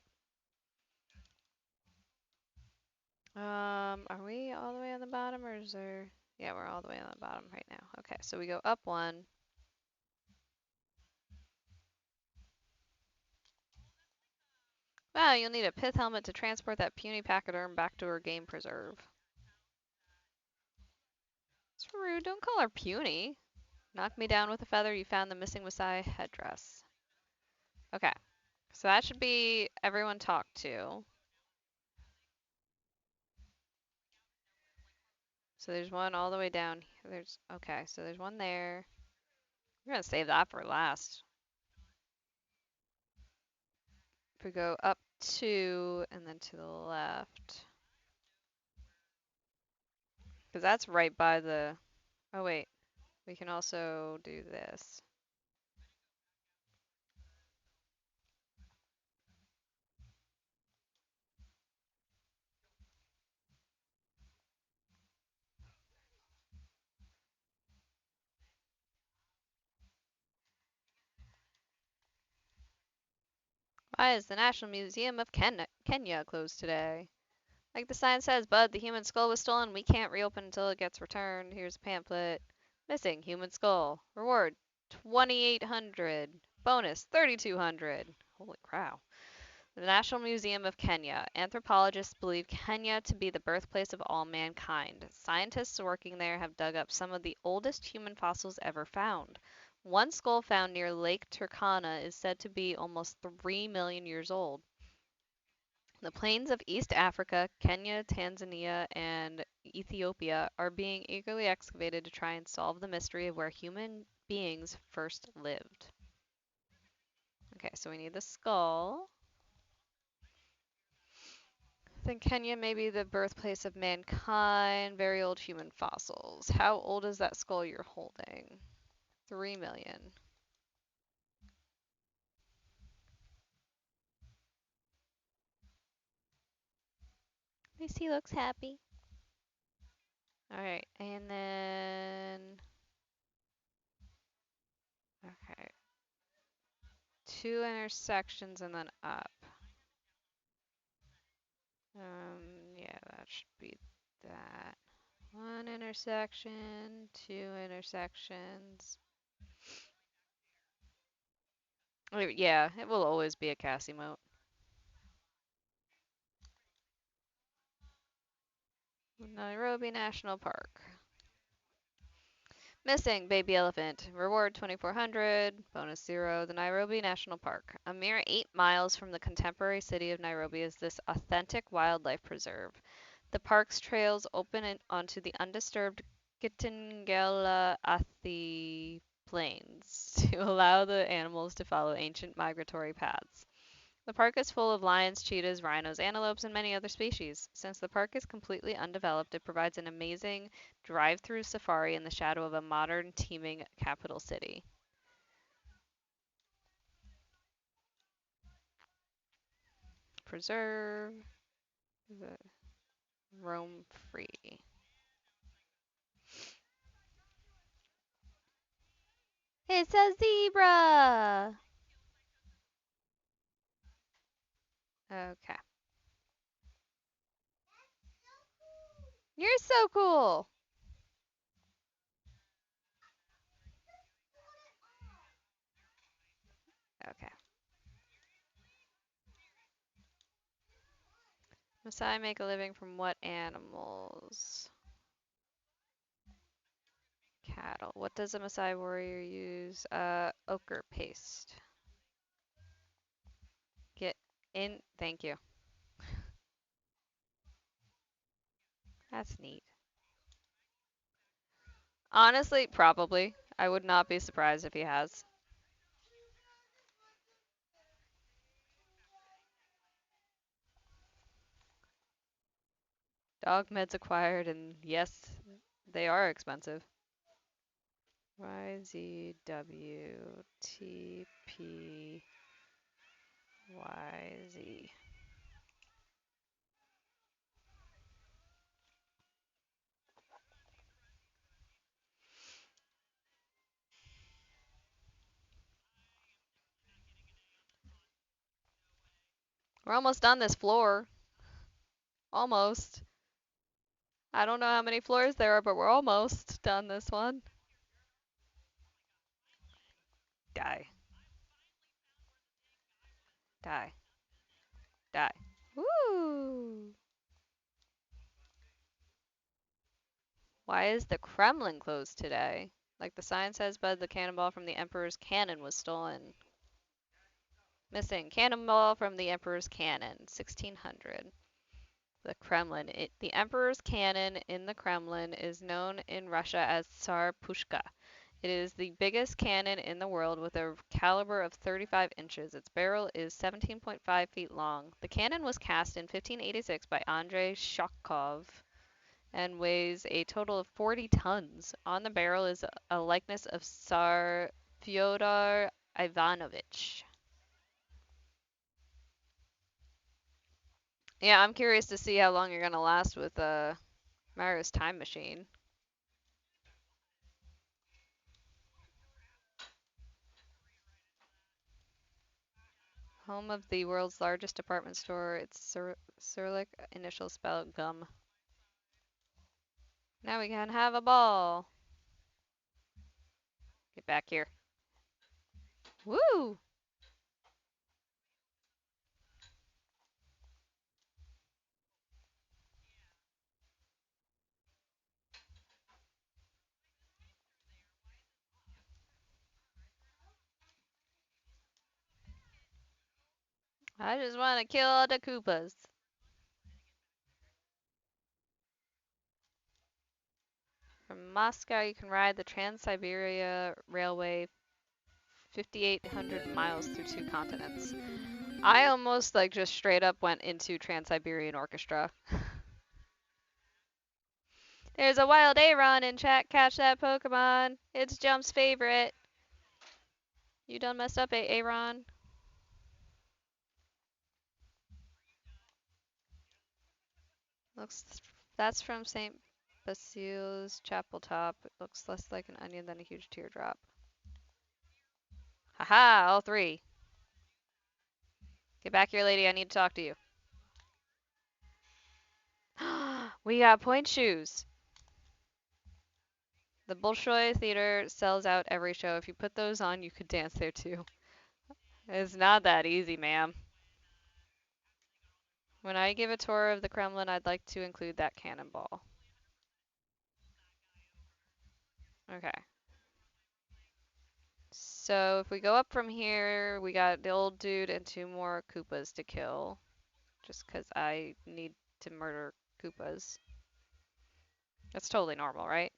Are we all the way on the bottom or is there... Yeah, we're all the way on the bottom right now. Okay, so we go up one. Wow, you'll need a pith helmet to transport that puny pachyderm back to her game preserve. It's rude. Don't call her puny. Knock me down with a feather. You found the missing Messiah headdress. Okay, so that should be everyone talked to. So there's one all the way down here. Okay, so there's one there. We're gonna save that for last. If we go up two and then to the left. Because that's right by the... Oh wait, we can also do this. Why is the National Museum of Kenya closed today? Like the sign says, bud, the human skull was stolen. We can't reopen until it gets returned. Here's a pamphlet. Missing human skull. Reward 2,800. Bonus 3,200. Holy cow. The National Museum of Kenya. Anthropologists believe Kenya to be the birthplace of all mankind. Scientists working there have dug up some of the oldest human fossils ever found. One skull found near Lake Turkana is said to be almost 3 million years old. The plains of East Africa, Kenya, Tanzania, and Ethiopia are being eagerly excavated to try and solve the mystery of where human beings first lived. Okay, so we need the skull. I think Kenya may be the birthplace of mankind, very old human fossils. How old is that skull you're holding? 3 million. At least he looks happy. Alright, and then... Okay. 2 intersections and then up. Yeah, that should be that. 1 intersection, 2 intersections. Yeah, it will always be a Cass emote. Nairobi National Park. Missing baby elephant. Reward 2,400. Bonus 0. The Nairobi National Park. A mere 8 miles from the contemporary city of Nairobi is this authentic wildlife preserve. The park's trails open onto the undisturbed Kitengela Athi plains to allow the animals to follow ancient migratory paths. The park is full of lions, cheetahs, rhinos, antelopes, and many other species. Since the park is completely undeveloped, it provides an amazing drive-through safari in the shadow of a modern, teeming capital city. Preserve. Roam free. It's a zebra! Okay. You're so cool! Okay. Maasai make a living from what animals? Cattle. What does a Maasai warrior use? Ochre paste. Thank you. That's neat. Honestly, probably. I would not be surprised if he has. Dog meds acquired, and yes, they are expensive. YZWTPYZ. We're almost done this floor. Almost. I don't know how many floors there are, but we're almost done this one. Die. Die. Die. Woo! Why is the Kremlin closed today? Like the sign says, but the cannonball from the Emperor's cannon was stolen. Missing. Cannonball from the Emperor's cannon. 1600. The Kremlin. The Emperor's cannon in the Kremlin is known in Russia as Tsar Pushka. It is the biggest cannon in the world with a caliber of 35 inches. Its barrel is 17.5 feet long. The cannon was cast in 1586 by Andrei Shokov and weighs a total of 40 tons. On the barrel is a likeness of Tsar Fyodor Ivanovich. Yeah, I'm curious to see how long you're gonna last with Mario's time machine. Home of the world's largest department store. It's Cyrillic initial spell gum. Now we can have a ball. Get back here. Woo! I just want to kill the Koopas. From Moscow, you can ride the Trans-Siberia Railway 5,800 miles through two continents. I almost like just straight up went into Trans-Siberian Orchestra. There's a wild Aron in chat. Catch that Pokemon. It's Jump's favorite. You done messed up, Aron. Looks that's from St. Basile's Chapel Top. It looks less like an onion than a huge teardrop. Haha, all three. Get back here, lady. I need to talk to you. We got point shoes. The Bolshoi Theater sells out every show. If you put those on, you could dance there too. It's not that easy, ma'am. When I give a tour of the Kremlin, I'd like to include that cannonball. Okay. So if we go up from here, we got the old dude and two more Koopas to kill. Just because I need to murder Koopas. That's totally normal, right?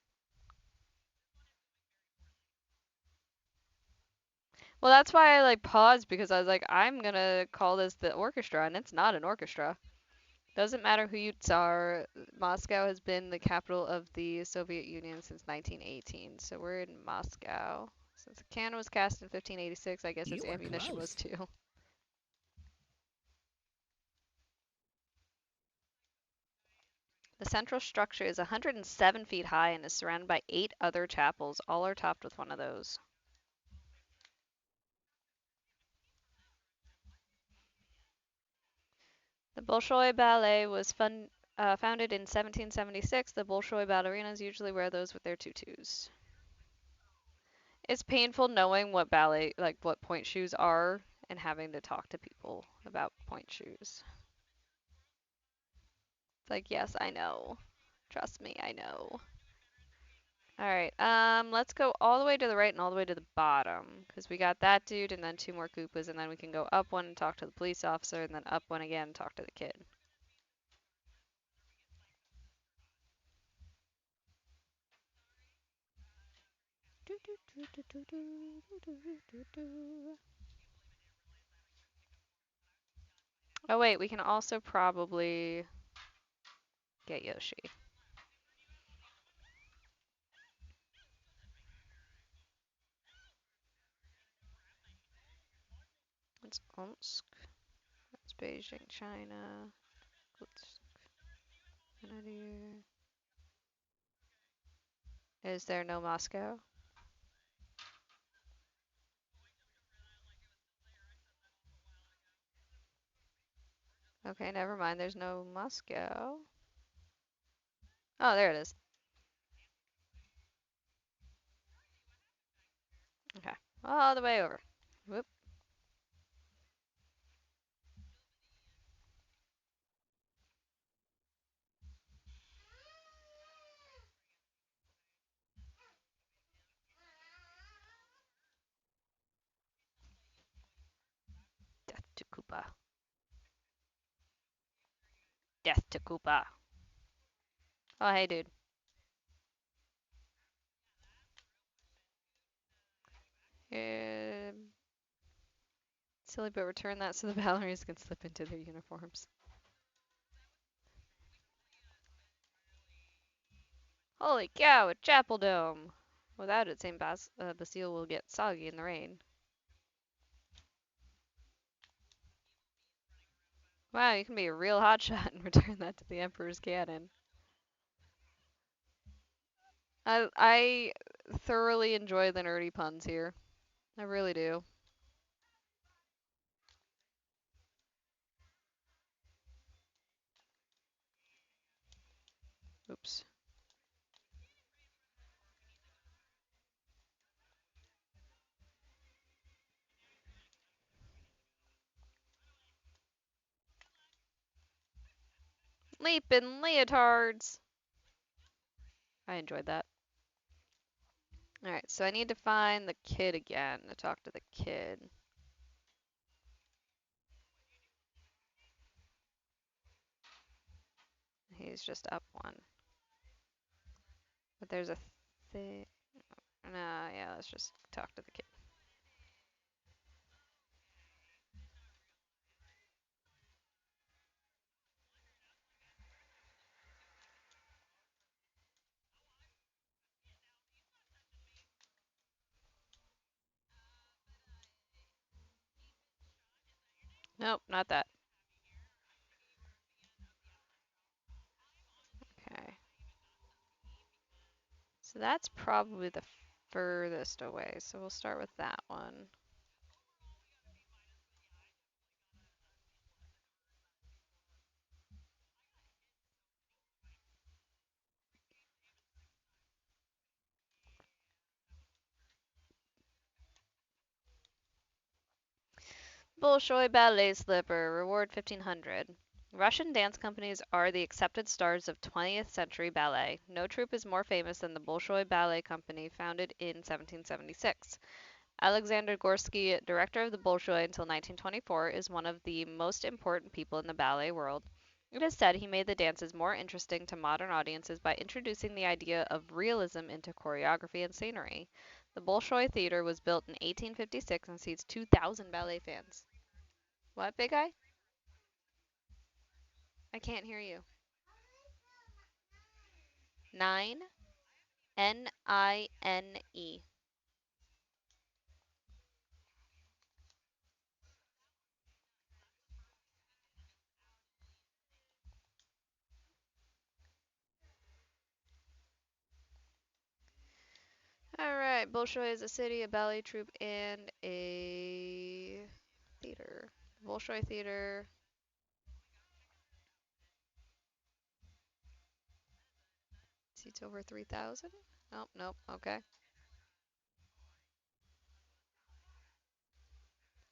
Well, that's why I like paused because I was like, I'm gonna call this the orchestra, and it's not an orchestra. Doesn't matter who you are. Moscow has been the capital of the Soviet Union since 1918, so we're in Moscow. Since the cannon was cast in 1586, I guess You its were ammunition was close. too. The central structure is 107 feet high and is surrounded by 8 other chapels. All are topped with one of those. The Bolshoi Ballet was founded in 1776. The Bolshoi ballerinas usually wear those with their tutus. It's painful knowing what ballet, like what point shoes are, and having to talk to people about point shoes. It's like, yes, I know. Trust me, I know. Alright, let's go all the way to the right and all the way to the bottom. Because we got that dude and then two more Koopas, and then we can go up one and talk to the police officer, and then up one again and talk to the kid. Oh wait, we can also probably get Yoshi. It's Omsk. That's Beijing, China. Is there no Moscow? Okay, never mind. There's no Moscow. Oh, there it is. Okay, all the way over. Whoop. Death to Koopa. Death to Koopa. Oh, hey, dude. Silly, but return that so the ballerinas can slip into their uniforms. Holy cow, a chapel dome! Without it, St. Basile will get soggy in the rain. Wow, you can be a real hotshot and return that to the Emperor's cannon. I thoroughly enjoy the nerdy puns here. I really do. Oops. Leapin' leotards! I enjoyed that. Alright, so I need to find the kid again to talk to the kid. He's just up one. But there's a thing. No, yeah, let's just talk to the kid. Nope, not that. Okay. So that's probably the furthest away. So we'll start with that one. Bolshoi Ballet Slipper. Reward 1500. Russian dance companies are the accepted stars of 20th century ballet. No troupe is more famous than the Bolshoi Ballet Company, founded in 1776. Alexander Gorsky, director of the Bolshoi until 1924, is one of the most important people in the ballet world. It is said he made the dances more interesting to modern audiences by introducing the idea of realism into choreography and scenery. The Bolshoi Theater was built in 1856 and seats 2,000 ballet fans. What, big guy? I can't hear you. 9? Nine. Alright, Bolshoi is a city, a ballet troupe, and a theater. Bolshoi Theater. Seats over 3,000? Nope, nope, okay.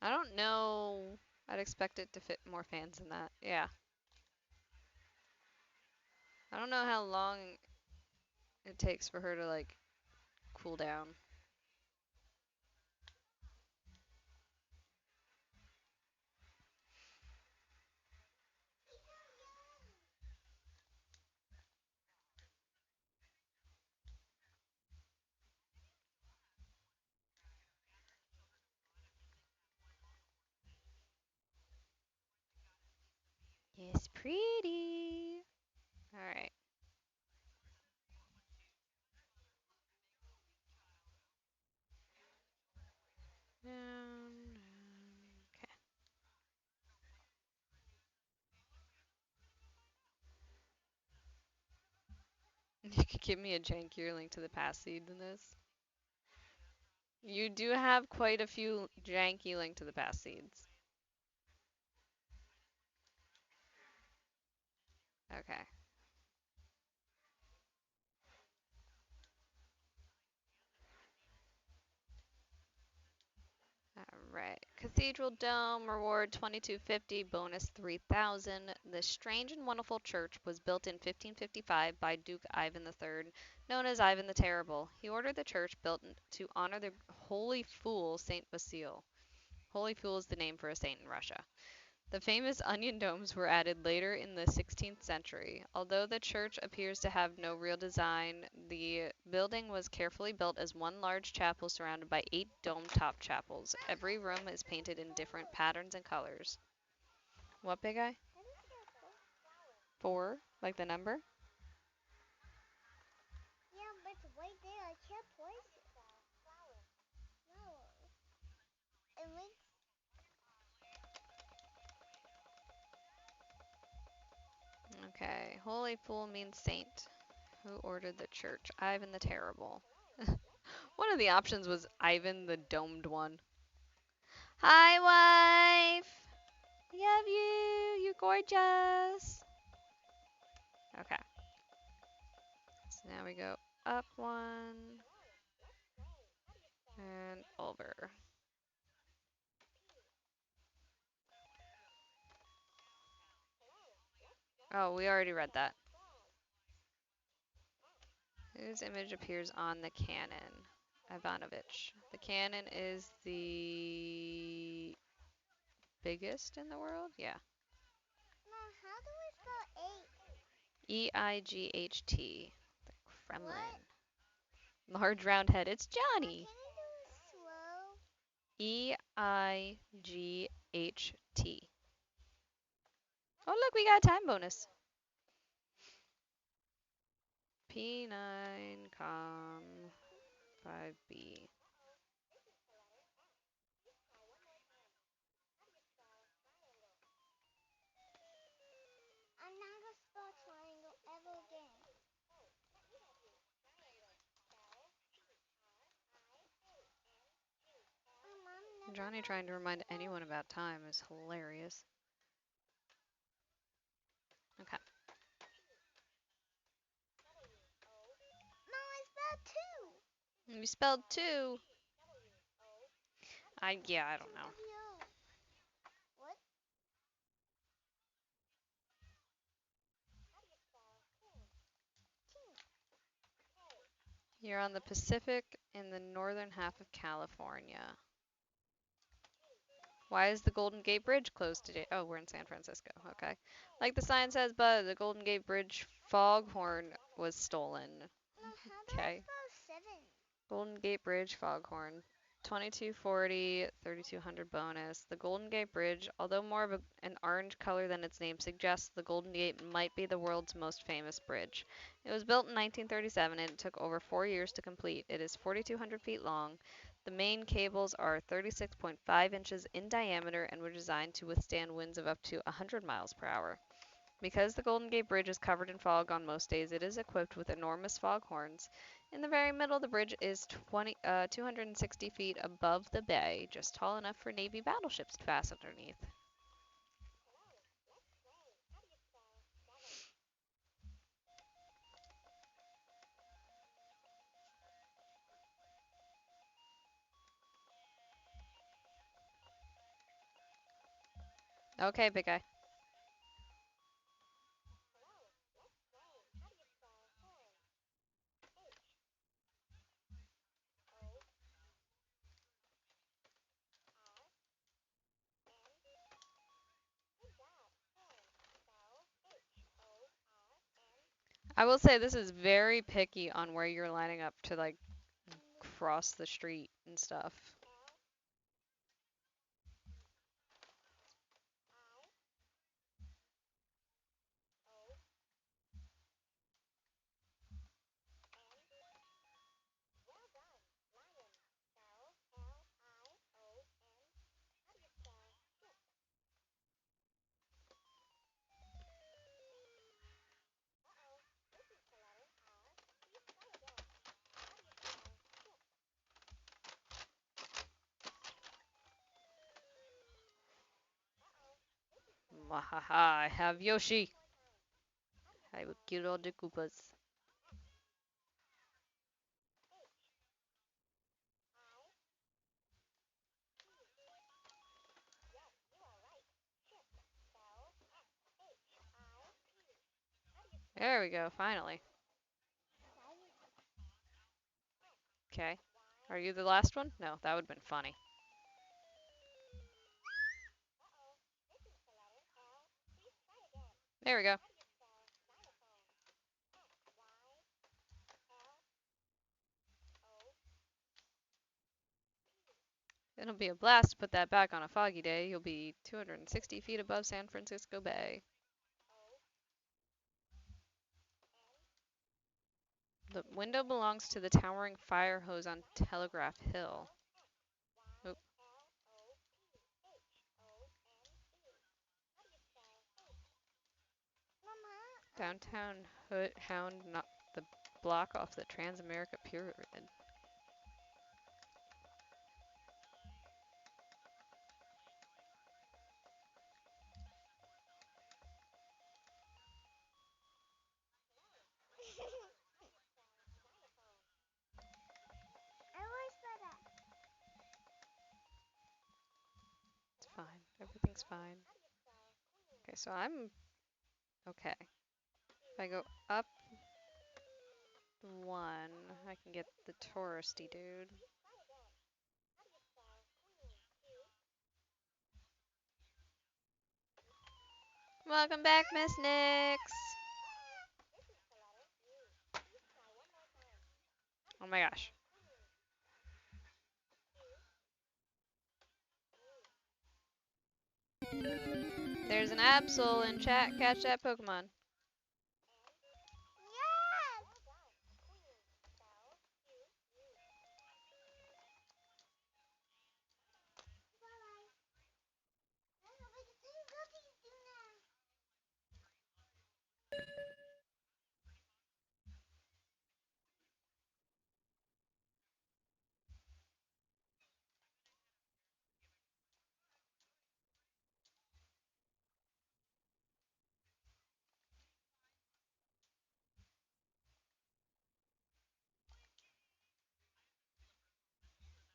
I don't know. I'd expect it to fit more fans than that. Yeah. I don't know how long it takes for her to, like, cool down. It's pretty. All right. Okay. You could give me a jankier link to the past seed in this. You do have quite a few janky link to the past seeds. Okay. Alright. Cathedral Dome, reward 2250, bonus 3000. This strange and wonderful church was built in 1555 by Duke Ivan III, known as Ivan the Terrible. He ordered the church built to honor the holy fool Saint Basil. Holy Fool is the name for a saint in Russia. The famous onion domes were added later in the 16th century. Although the church appears to have no real design, the building was carefully built as one large chapel surrounded by 8 dome-top chapels. Every room is painted in different patterns and colors. What, big eye? 4, like the number? Yeah, but it's right there. I can't place it. No. It links. Okay, Holy Fool means saint. Who ordered the church? Ivan the Terrible. One of the options was Ivan the Domed One. Hi, wife! Love you! You're gorgeous! Okay, so now we go up one and over. Oh, we already read that. Whose image appears on the cannon? Ivanovich. The cannon is the biggest in the world? Yeah. Mom, how do we spell eight? EIGHT. The Kremlin. What? Large round head. It's Mom, Johnny. can you do it slow? EIGHT. Oh, look, we got a time bonus. P9 com 5B. I'm not gonna spell triangle ever again. Mom, Johnny trying to remind anyone about time is hilarious. Okay. Mom, I spelled two. You spelled two. Yeah, I don't know. What? You're on the Pacific in the northern half of California. Why is the Golden Gate Bridge closed today? Oh, we're in San Francisco. Okay. Like the sign says, but the Golden Gate Bridge foghorn was stolen. Mom, how do I Okay. spell seven? Golden Gate Bridge foghorn. 2240, 3200 bonus. The Golden Gate Bridge, although more of an orange color than its name suggests, the Golden Gate might be the world's most famous bridge. It was built in 1937 and it took over 4 years to complete. It is 4,200 feet long. The main cables are 36.5 inches in diameter and were designed to withstand winds of up to 100 miles per hour. Because the Golden Gate Bridge is covered in fog on most days, it is equipped with enormous foghorns. In the very middle, the bridge is 260 feet above the bay, just tall enough for Navy battleships to pass underneath. Okay, big guy. I will say this is very picky on where you're lining up to like cross the street and stuff. Wahaha, I have Yoshi. I will kill all the Koopas. There we go, finally. Okay. Are you the last one? No, that would have been funny. There we go. It'll be a blast to put that back on a foggy day. You'll be 260 feet above San Francisco Bay. The window belongs to the towering fire hose on Telegraph Hill. Oop. Downtown Hound knocked the block off the Transamerica Pyramid. It's fine. Everything's fine. Okay, so I'm okay. If I go up one, I can get the touristy dude. Welcome back, Miss Nix. Oh my gosh. There's an Absol in chat. Catch that Pokemon.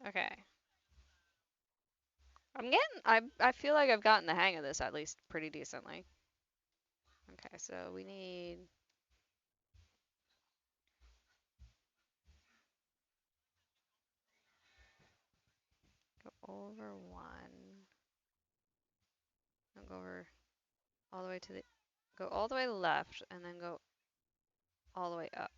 Okay. I feel like I've gotten the hang of this at least pretty decently. Okay, so we need go over one. And go over all the way to the go all the way left and then go all the way up.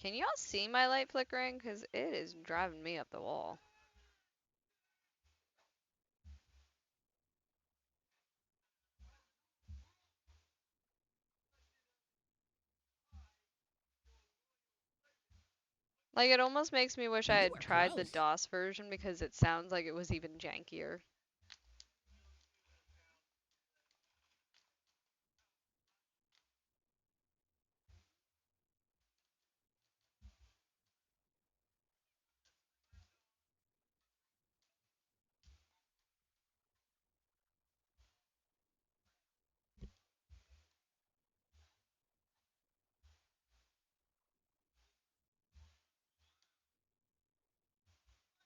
Can y'all see my light flickering? Because it is driving me up the wall. Like, it almost makes me wish I You had were tried the close. DOS version because it sounds like it was even jankier.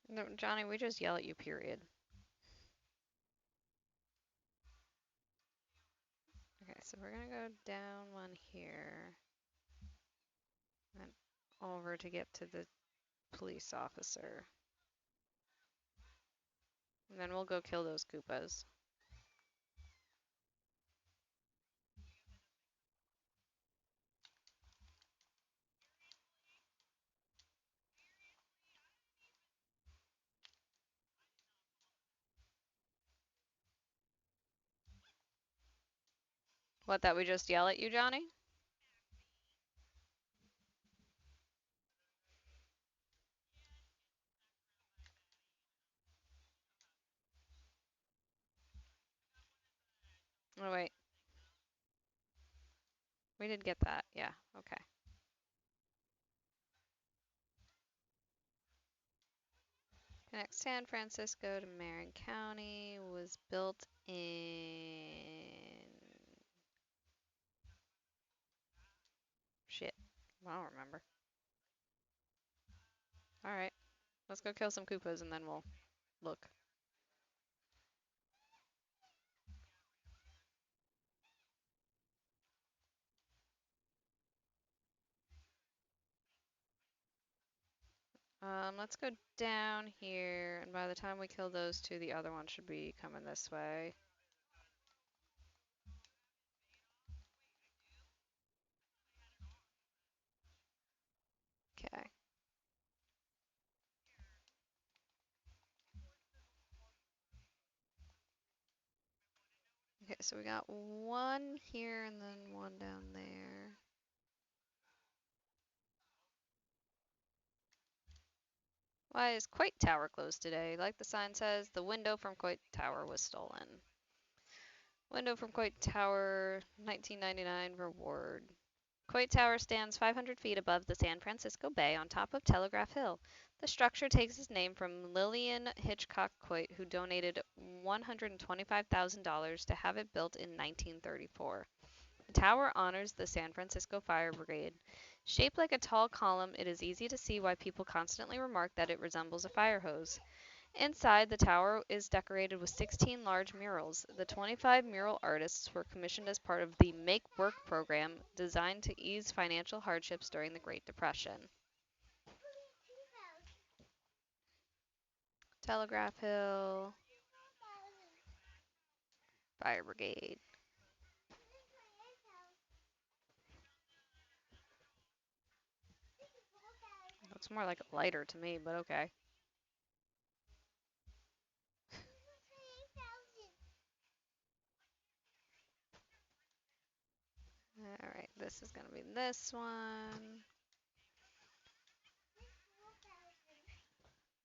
No, Johnny, we just yell at you, period. Okay, so we're gonna go down one here. And over to get to the police officer. And then we'll go kill those Koopas. What, that we just yell at you, Johnny? Oh, wait. We did get that. Yeah, okay. Connects San Francisco to Marin County. Was built in... Shit. I don't remember. Alright. Let's go kill some Koopas and then we'll look. Let's go down here, and by the time we kill those two, the other one should be coming this way. Okay. Okay, so we got one here and then one down there. Why is Quake Tower closed today? Like the sign says, the window from Quake Tower was stolen. Window from Quake Tower, 1999 reward. Quake Tower stands 500 feet above the San Francisco Bay on top of Telegraph Hill. The structure takes its name from Lillian Hitchcock Coit, who donated $125,000 to have it built in 1934. The tower honors the San Francisco Fire Brigade. Shaped like a tall column, it is easy to see why people constantly remark that it resembles a fire hose. Inside, the tower is decorated with 16 large murals. The 25 mural artists were commissioned as part of the Make Work program designed to ease financial hardships during the Great Depression. Telegraph Hill, Fire Brigade. Looks more like a lighter to me, but okay. Alright, this is going to be this one.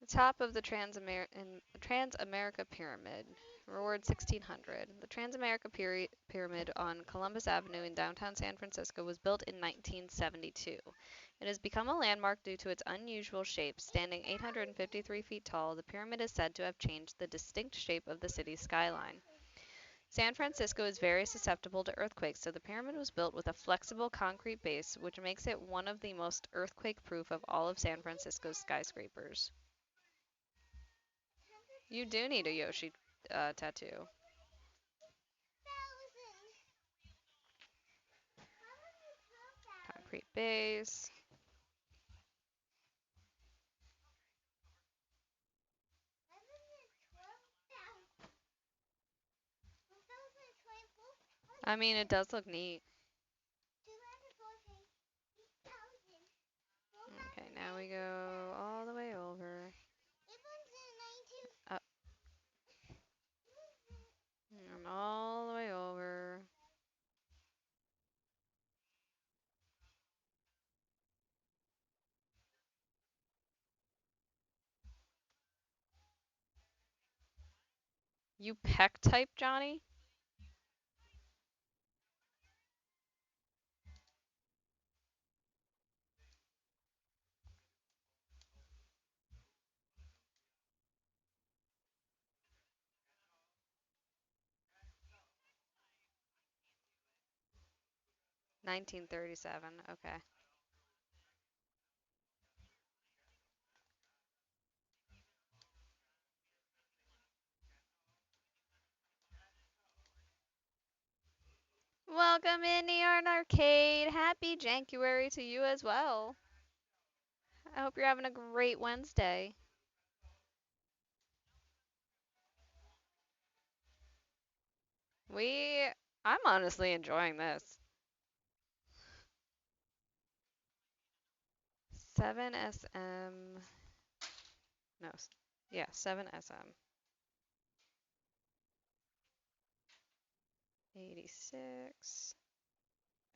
The top of the Transamerica Pyramid. Reward 1600. The Transamerica Pyramid on Columbus Avenue in downtown San Francisco was built in 1972. It has become a landmark due to its unusual shape. Standing 853 feet tall, the pyramid is said to have changed the distinct shape of the city's skyline. San Francisco is very susceptible to earthquakes, so the pyramid was built with a flexible concrete base, which makes it one of the most earthquake-proof of all of San Francisco's skyscrapers. You do need a Yoshi tattoo. Concrete base. I mean, it does look neat. Okay, now we go all the way over. Up. And all the way over. You peck type, Johnny? $1937. Okay. Welcome in the Art Arcade. Happy Jankuary to you as well. I hope you're having a great Wednesday. I'm honestly enjoying this. 7SM. No, yeah, 7SM. 86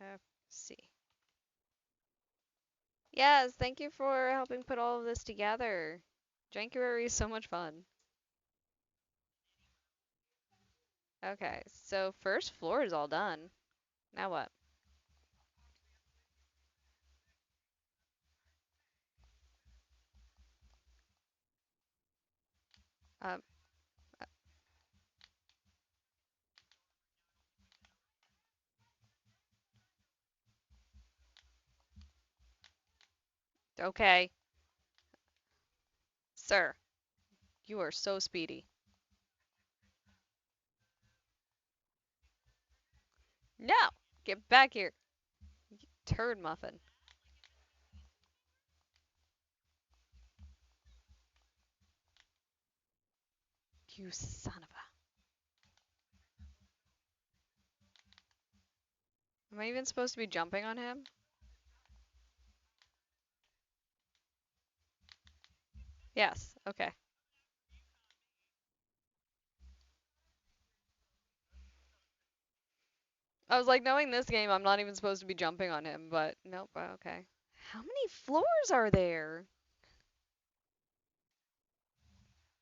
FC. Yes, thank you for helping put all of this together. Jankuary is so much fun. Okay, so first floor is all done. Now what? Um, okay, sir, you are so speedy. No! Get back here, turd muffin. You son of a. Am I even supposed to be jumping on him? Yes, okay. I was like, knowing this game, I'm not even supposed to be jumping on him, but nope, okay. How many floors are there?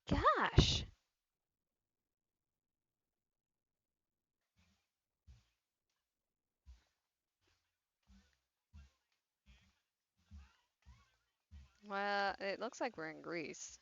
Gosh. Well, it looks like we're in Greece.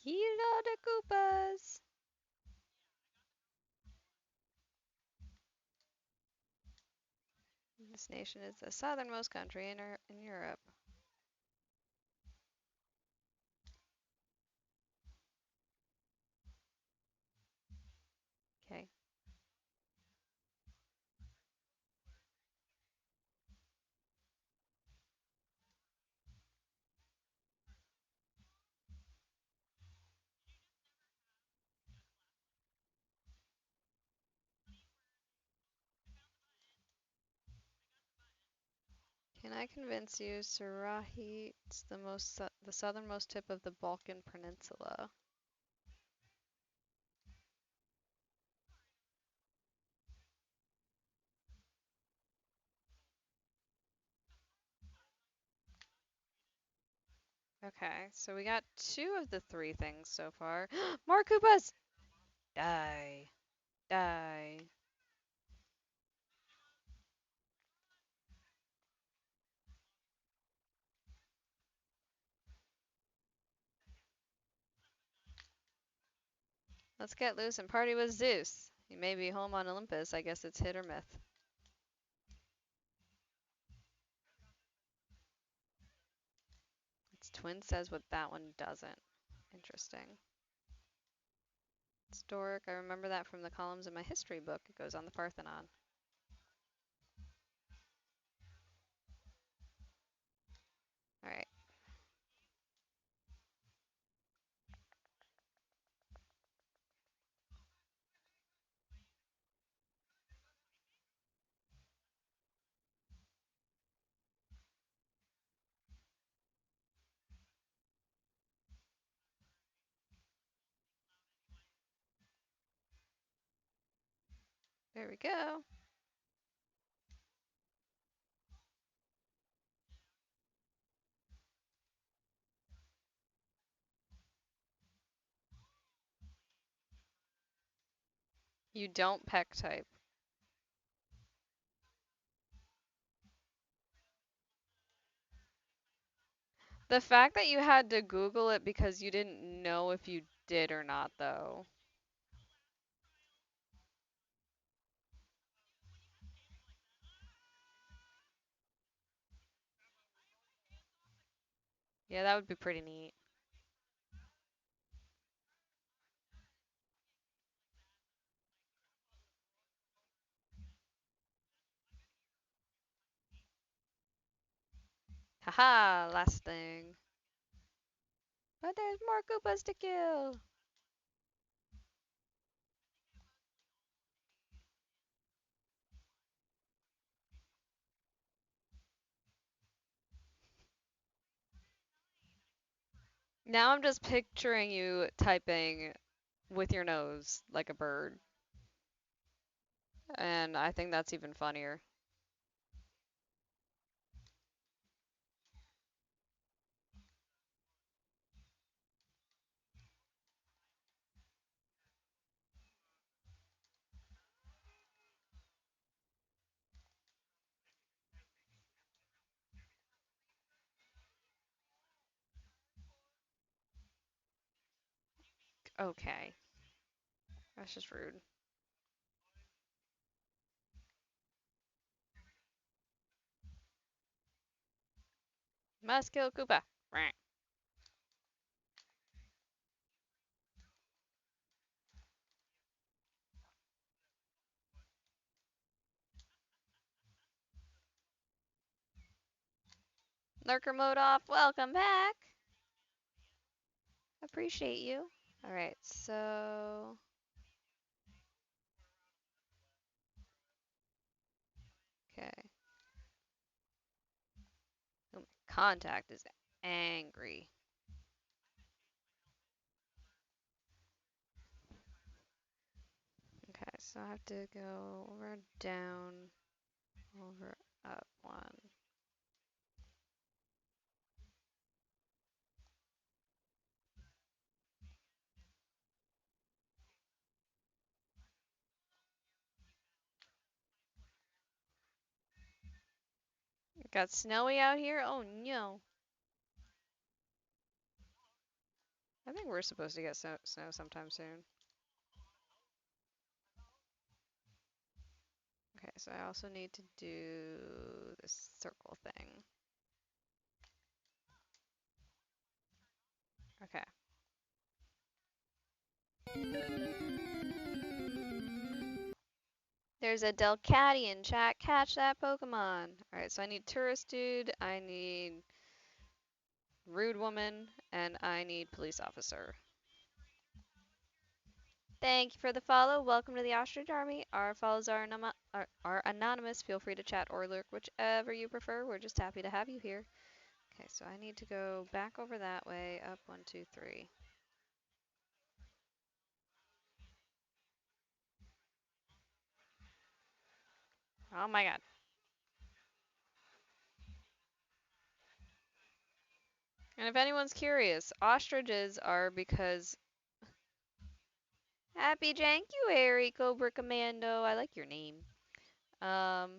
Kilo de Koopas. This nation is the southernmost country in Europe. Okay. Can I convince you Sarahi is the southernmost tip of the Balkan Peninsula? Okay, so we got two of the three things so far. More Koopas! Die. Die. Let's get loose and party with Zeus. He may be home on Olympus. I guess it's hit or myth. Its twin says what that one doesn't. Interesting. It's Doric. I remember that from the columns in my history book. It goes on the Parthenon. Alright. There we go. You don't peck type. The fact that you had to Google it because you didn't know if you did or not, though. Yeah, that would be pretty neat. Haha, last thing. But there's more Koopas to kill. Now I'm just picturing you typing with your nose like a bird. And I think that's even funnier. Okay. That's just rude. Must kill Koopa. Rah. Lurker mode off. Welcome back. Appreciate you. Alright, so. Okay. Oh, my contact is angry. Okay, so I have to go over, down, over, up, one. It got snowy out here? Oh no. I think we're supposed to get snow sometime soon. Okay, so I also need to do this circle thing. Okay. There's a Delcatty in chat. Catch that Pokemon. Alright, so I need Tourist Dude, I need Rude Woman, and I need Police Officer. Thank you for the follow. Welcome to the Ostrich Army. Our follows are anonymous. Feel free to chat or lurk, whichever you prefer. We're just happy to have you here. Okay, so I need to go back over that way. Up, one, two, three. Oh my god. And if anyone's curious, ostriches are because Happy Jankuary, Cobra Commando. I like your name. Um,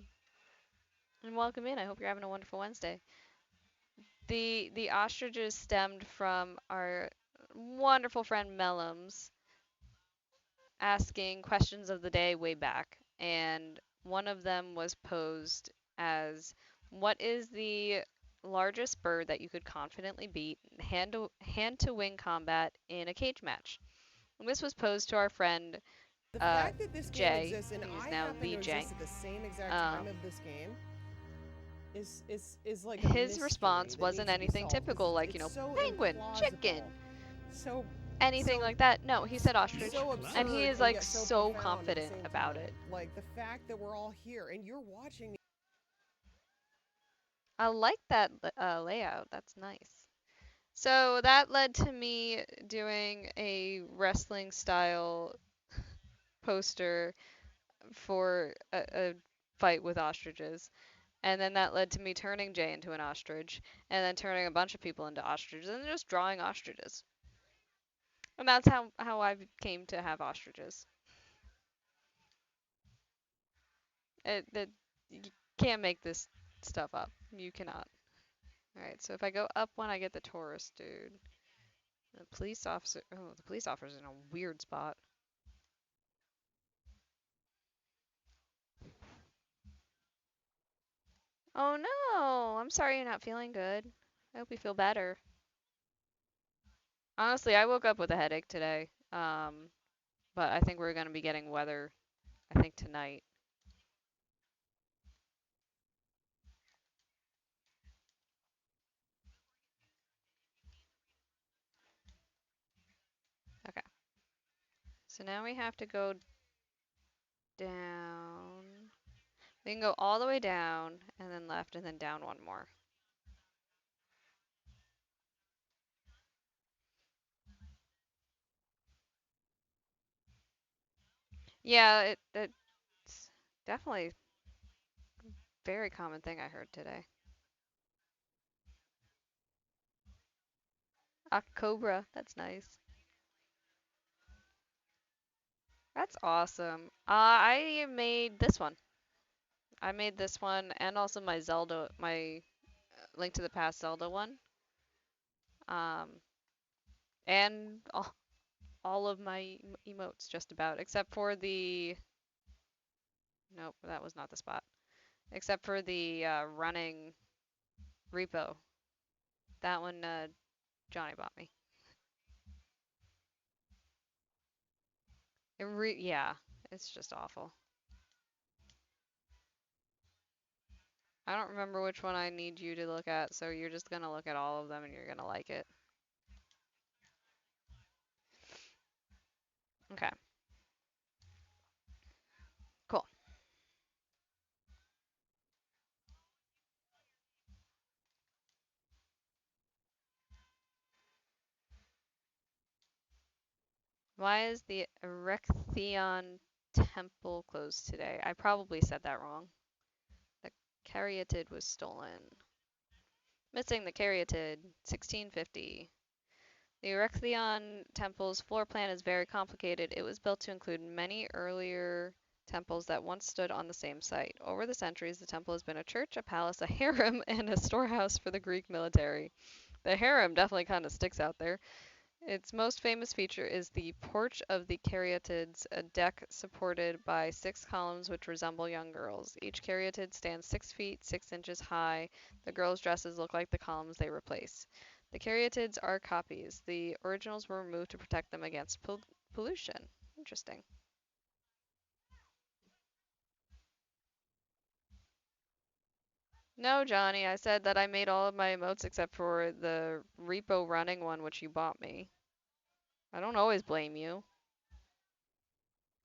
and welcome in. I hope you're having a wonderful Wednesday. The ostriches stemmed from our wonderful friend Mellums asking questions of the day way back, and one of them was posed as, what is the largest bird that you could confidently beat hand to wing combat in a cage match? And this was posed to our friend The fact that this game Jay, exists and who's I now happen the to Jay. exist at the same exact time Um, of this game is like a his mystery response that wasn't needs to be anything solved, 'cause typical, like, it's so penguin, chicken, implausible, so anything like that. No, he said You ostrich. were so And absurd he close. is, and like, yet so so profound at the confident same about time. it. Like the fact that we're all here and you're watching. I like that layout. That's nice. So that led to me doing a wrestling style poster for a fight with ostriches. And then that led to me turning Jay into an ostrich, and then turning a bunch of people into ostriches, and just drawing ostriches. And that's how I came to have ostriches. You can't make this stuff up. You cannot. Alright, so if I go up one, I get the Taurus dude. The police officer. Oh, the police officer's in a weird spot. Oh no! I'm sorry you're not feeling good. I hope you feel better. Honestly, I woke up with a headache today. But I think we're gonna be getting weather, I think tonight. So now we have to go down. We can go all the way down and then left and then down one more. Yeah, it's definitely a very common thing I heard today. Cobra, that's nice. That's awesome. I made this one. I made this one and also my Zelda, my Link to the Past Zelda one. Um, and all of my emotes just about, except for the, nope, that was not the spot. Except for the running repo. That one Johnny bought me. Yeah, it's just awful. I don't remember which one I need you to look at, so you're just gonna look at all of them and you're gonna like it. Okay, cool. Why is the Erechtheion temple closed today? I probably said that wrong. The caryatid was stolen. Missing the caryatid, 1650. The Erechtheion temple's floor plan is very complicated. It was built to include many earlier temples that once stood on the same site. Over the centuries, the temple has been a church, a palace, a harem, and a storehouse for the Greek military. The harem definitely kind of sticks out there. Its most famous feature is the Porch of the Caryatids, a deck supported by 6 columns which resemble young girls. Each caryatid stands 6 feet 6 inches high. The girls' dresses look like the columns they replace. The caryatids are copies. The originals were removed to protect them against pollution. Interesting. No, Johnny, I said that I made all of my emotes except for the repo running one, which you bought me. I don't always blame you.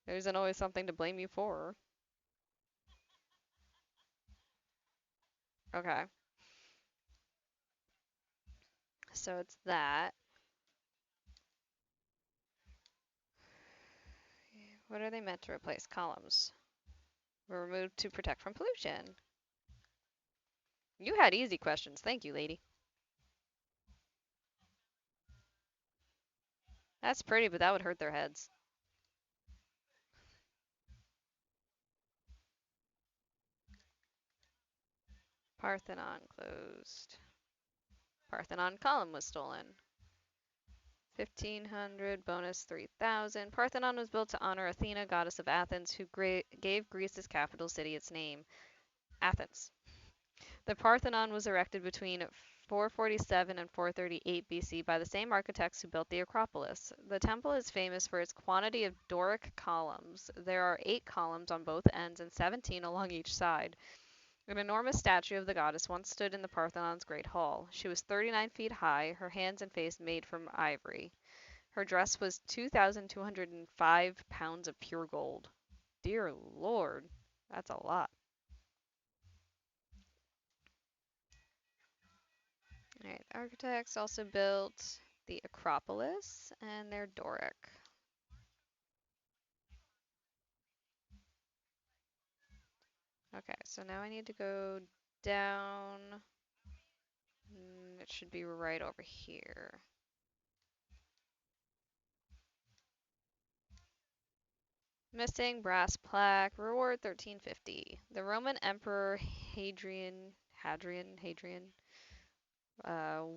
There isn't always something to blame you for. Okay, so it's that. What are they meant to replace? Columns. Were removed to protect from pollution. You had easy questions. Thank you, lady. That's pretty, but that would hurt their heads. Parthenon closed. Parthenon column was stolen. 1500 bonus 3000. Parthenon was built to honor Athena, goddess of Athens, who gave Greece's capital city its name, Athens. The Parthenon was erected between 447 and 438 BC by the same architects who built the Acropolis. The temple is famous for its quantity of Doric columns. There are 8 columns on both ends and 17 along each side. An enormous statue of the goddess once stood in the Parthenon's great hall. She was 39 feet high, her hands and face made from ivory. Her dress was 2,205 pounds of pure gold. Dear Lord, that's a lot. All right, the architects also built the Acropolis, and they're Doric. Okay, so now I need to go down. It should be right over here. Missing brass plaque, reward 1350. The Roman Emperor Hadrian,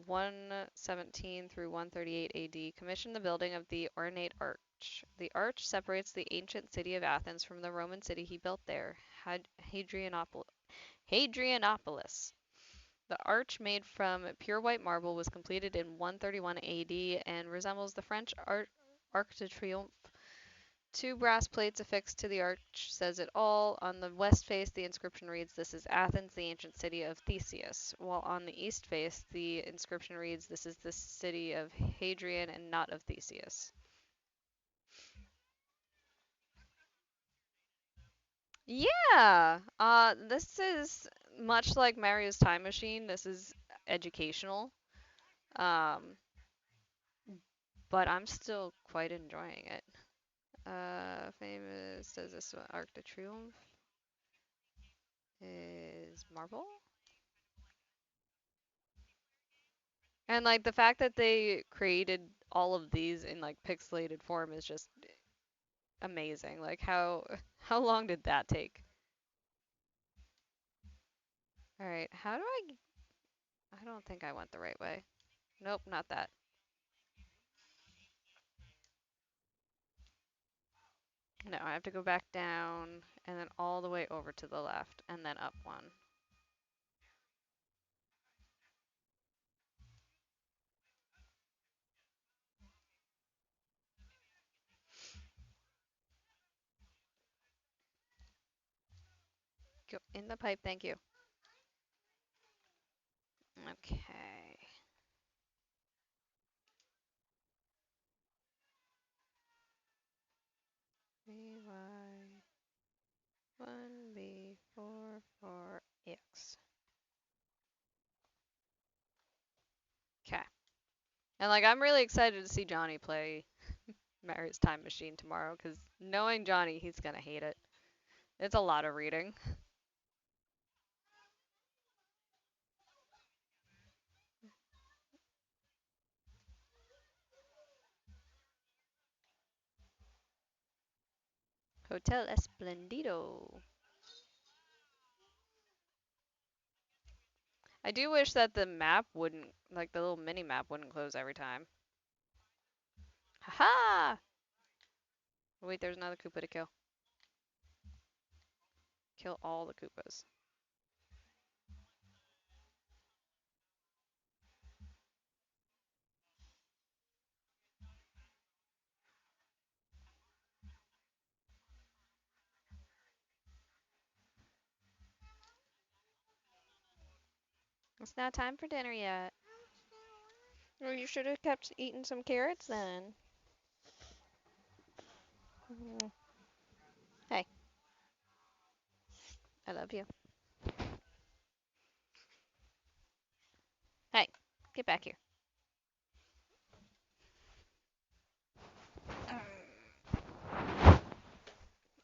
117 through 138 AD, commissioned the building of the ornate arch. The arch separates the ancient city of Athens from the Roman city he built there, Hadrianopolis. The arch, made from pure white marble, was completed in 131 AD and resembles the French Arc de Triomphe. 2 brass plates affixed to the arch says it all. On the west face, the inscription reads, "This is Athens, the ancient city of Theseus," while on the east face, the inscription reads, "This is the city of Hadrian and not of Theseus." Yeah. This is much like Mario's Time Machine. This is educational. Um, but I'm still quite enjoying it. Famous does this one, Arc de Triomphe is Marvel. And like the fact that they created all of these in like pixelated form is just amazing. Like how long did that take? All right, how do I don't think I went the right way. Nope, not that. No, I have to go back down and then all the way over to the left and then up one. Go in the pipe, thank you. Okay. VY 1B44X. Okay. And like I'm really excited to see Johnny play Mario's Time Machine tomorrow because knowing Johnny, he's gonna hate it. It's a lot of reading. Hotel Esplendido. I do wish that the map wouldn't, like the little mini map wouldn't close every time. Haha! Wait, there's another Koopa to kill. Kill all the Koopas. It's not time for dinner yet. Well, you should have kept eating some carrots then. Mm. Hey, I love you. Hey, get back here.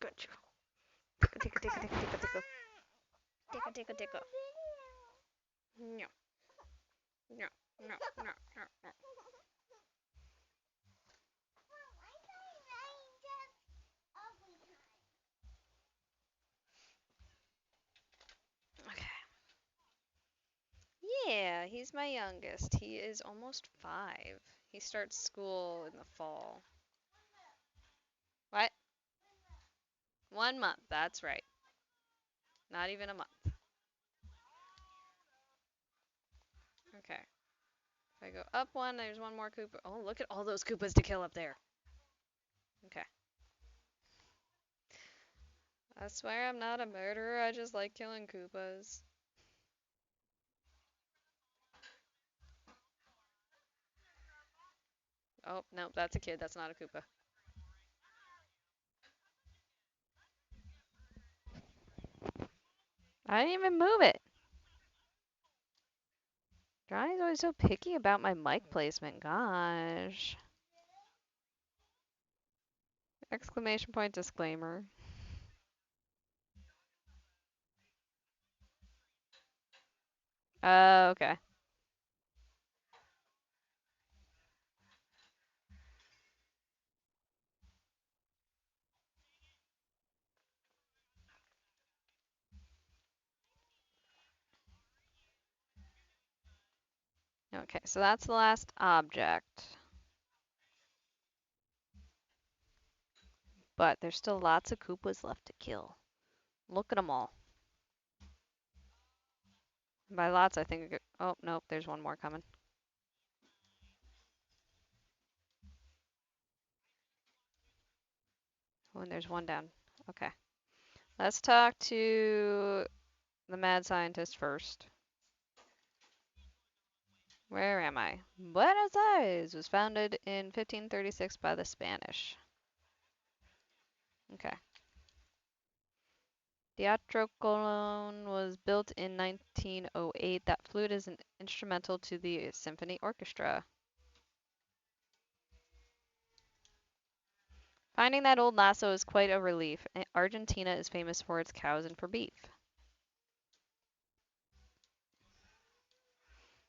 Good job. Tickle, tickle, tickle, tickle, tickle, tickle. Tickle, tickle, tickle. No, no, no, no, no, no. Okay. Yeah, he's my youngest. He is almost 5. He starts school in the fall. What? 1 month, that's right. Not even a month. Okay. If I go up one, there's one more Koopa. Oh, look at all those Koopas to kill up there. Okay. I swear I'm not a murderer. I just like killing Koopas. Oh, no, that's a kid. That's not a Koopa. I didn't even move it. Johnny's always so picky about my mic placement. Gosh. Exclamation point disclaimer. Okay. Okay, so that's the last object. But there's still lots of Koopas left to kill. Look at them all. By lots, I think. Oh, nope, there's one more coming. Oh, and there's one down. Okay. Let's talk to the mad scientist first. Where am I? Buenos Aires was founded in 1536 by the Spanish. Okay. Theatrocalone was built in 1908. That flute is an instrumental to the symphony orchestra. Finding that old lasso is quite a relief. Argentina is famous for its cows and for beef.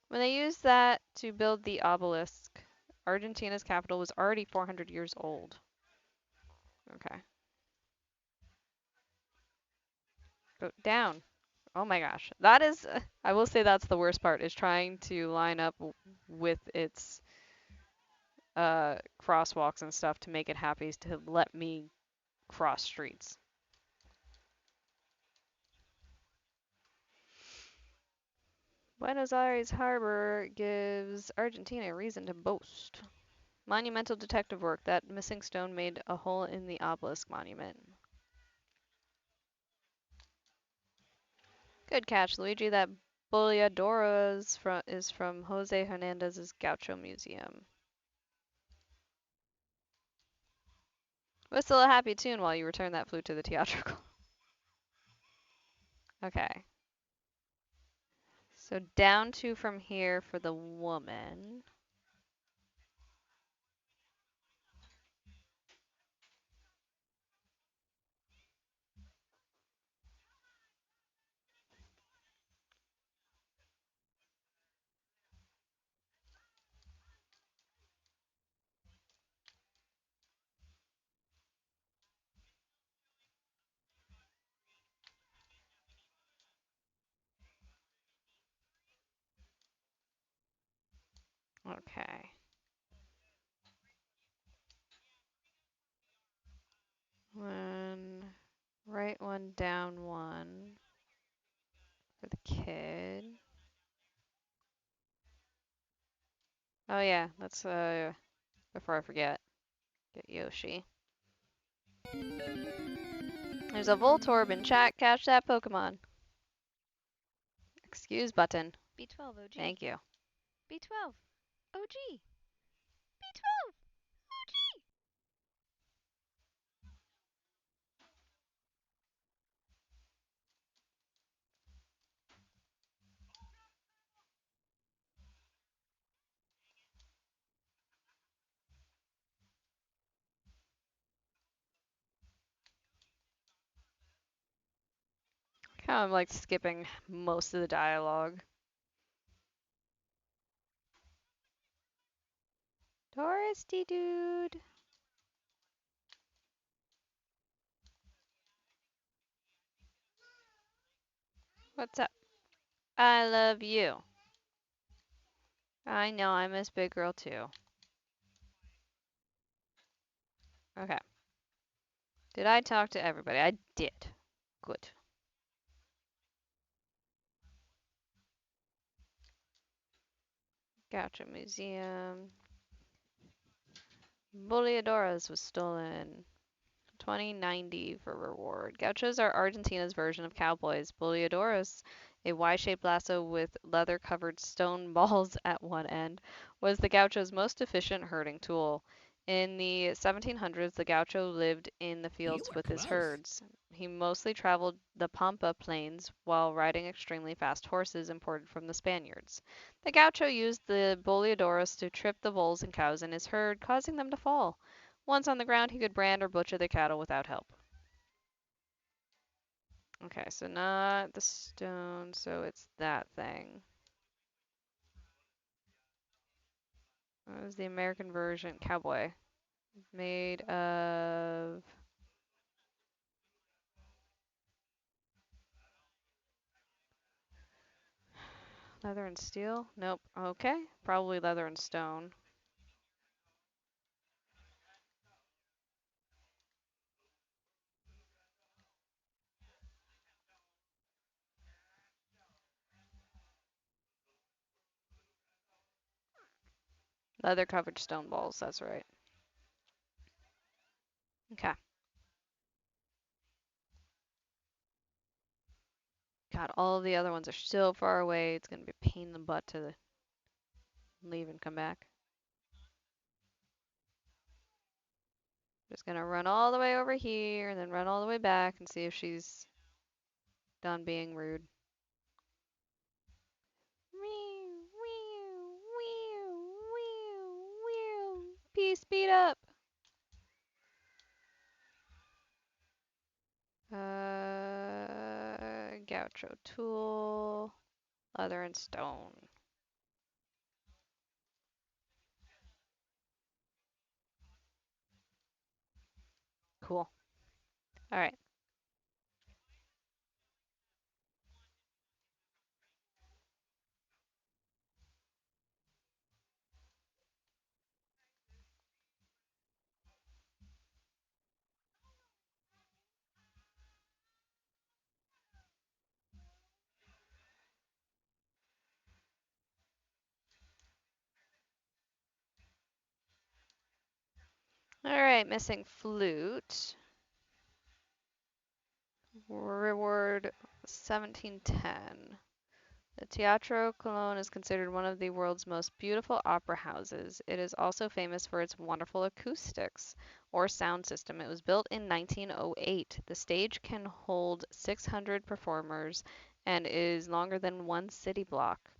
When they used that to build the obelisk, Argentina's capital was already 400 years old. Okay. Go down. Oh my gosh. That is, I will say that's the worst part, is trying to line up with its crosswalks and stuff to make it happy to let me cross streets. Buenos Aires Harbor gives Argentina a reason to boast. Monumental detective work. That missing stone made a hole in the obelisk monument. Good catch, Luigi. That Boleadora is from Jose Hernandez's Gaucho Museum. Whistle a happy tune while you return that flute to the theatrical. Okay. So down 2 from here for the woman. Okay. One, right one, down one for the kid. Oh yeah, let's before I forget, get Yoshi. There's a Voltorb in chat. Catch that Pokemon. Excuse button. B12 OG. Thank you. B12 OG. B12 OG. Kind of like skipping most of the dialogue. Touristy dude. What's up? I love you. I know, I miss Big Girl too. Okay. Did I talk to everybody? I did. Good. Gotcha Museum. Boleadoras was stolen. 2090 for reward. Gauchos are Argentina's version of cowboys. Boleadoras, a Y-shaped lasso with leather-covered stone balls at one end, was the gaucho's most efficient herding tool. In the 1700s, the gaucho lived in the You fields were with his close. herds. He mostly traveled the Pampa plains while riding extremely fast horses imported from the Spaniards. The gaucho used the boleadoras to trip the bulls and cows in his herd, causing them to fall. Once on the ground, he could brand or butcher the cattle without help. Okay, so not the stone, so it's that thing. What was the American version? Cowboy. Made of leather and steel? Nope. Okay. Probably leather and stone. Leather covered stone balls, that's right. Okay. God, all of the other ones are so far away, it's gonna be a pain in the butt to leave and come back. Just gonna run all the way over here and then run all the way back and see if she's done being rude. Peace, speed up. Gaucho tool, leather and stone. Cool. All right. All right, missing flute. Reward 1710. The Teatro Colón is considered one of the world's most beautiful opera houses. It is also famous for its wonderful acoustics or sound system. It was built in 1908. The stage can hold 600 performers and is longer than one city block.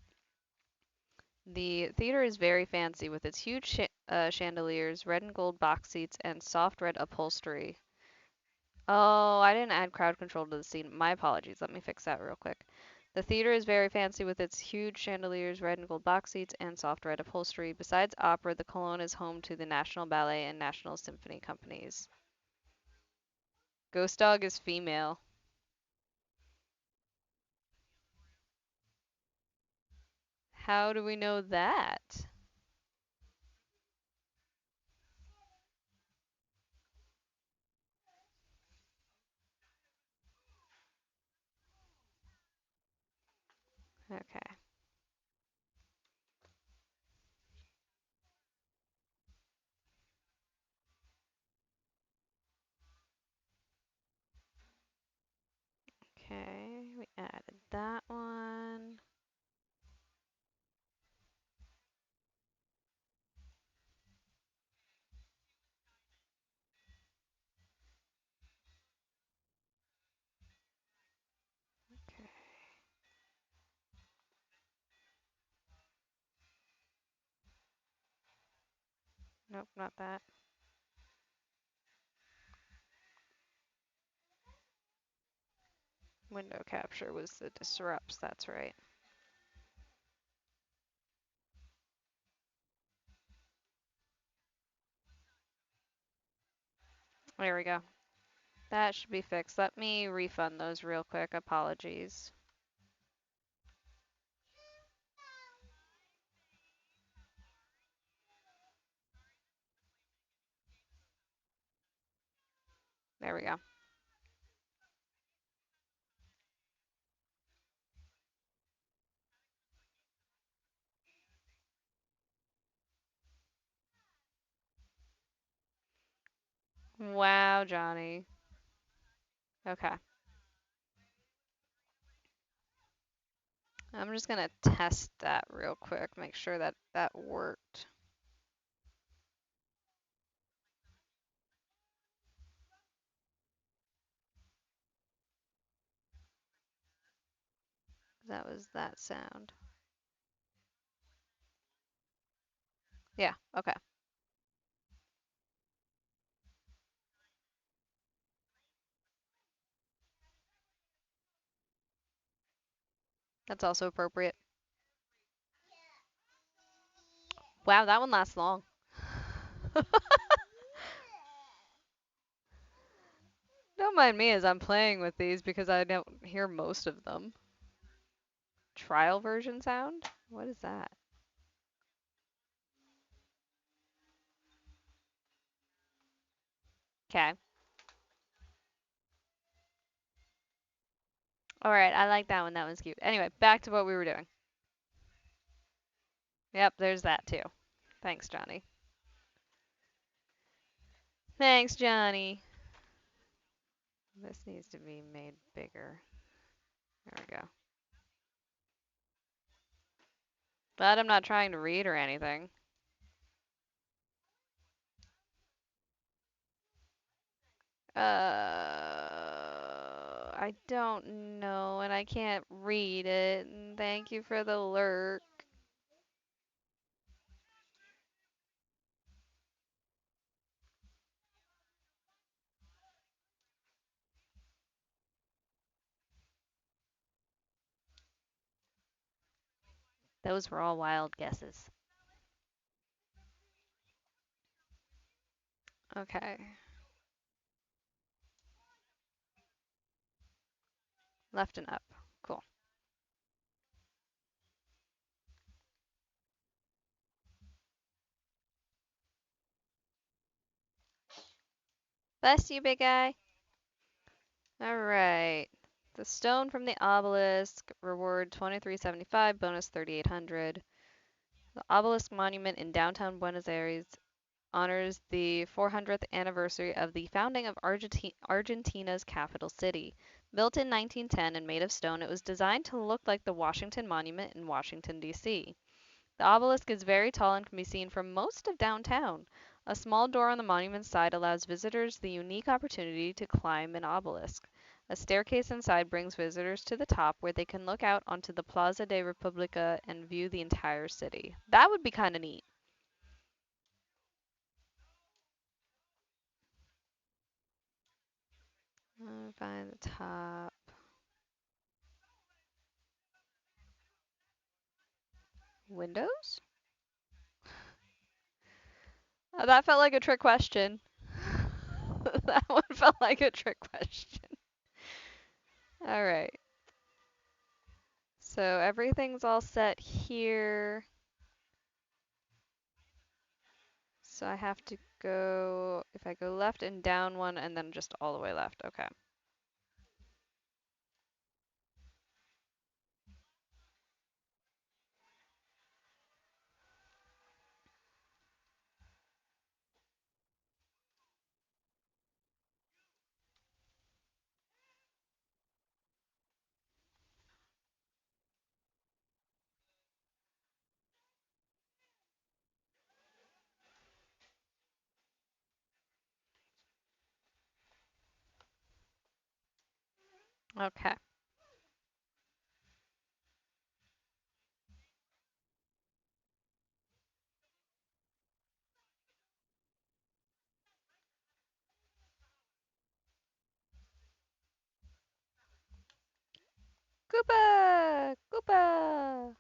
The theater is very fancy with its huge chandeliers, red and gold box seats, and soft red upholstery. Oh, I didn't add crowd control to the scene. My apologies. Let me fix that real quick. The theater is very fancy with its huge chandeliers, red and gold box seats, and soft red upholstery. Besides opera, the Cologne is home to the National Ballet and National Symphony companies. Ghost Dog is female. How do we know that? Okay. Okay, we added that one. Okay. Nope, not that. Window capture was the disrupts, that's right. There we go. That should be fixed. Let me refund those real quick. Apologies. There we go. Wow, Johnny. Okay. I'm just gonna test that real quick, make sure that that worked. That was that sound. Yeah, okay. That's also appropriate. Wow, that one lasts long. Don't mind me as I'm playing with these because I don't hear most of them. Trial version sound? What is that? Okay. Alright, I like that one. That one's cute. Anyway, back to what we were doing. Yep, there's that too. Thanks, Johnny. Thanks, Johnny. This needs to be made bigger. There we go. But I'm not trying to read or anything. Uh, I don't know, and I can't read it. And thank you for the lurk. Those were all wild guesses. Okay. Left and up. Cool. Bless you, big guy. All right. The stone from the obelisk, reward 2375, bonus 3800. The obelisk monument in downtown Buenos Aires honors the 400th anniversary of the founding of Argentina's capital city. Built in 1910 and made of stone, it was designed to look like the Washington Monument in Washington, D.C. The obelisk is very tall and can be seen from most of downtown. A small door on the monument's side allows visitors the unique opportunity to climb an obelisk. A staircase inside brings visitors to the top where they can look out onto the Plaza de República and view the entire city. That would be kind of neat. Find the top. Windows? Oh, that felt like a trick question. That one felt like a trick question. All right. So everything's all set here. So I have to go, if I go left and down one and then just all the way left. Okay. Okay. Koopa! Koopa!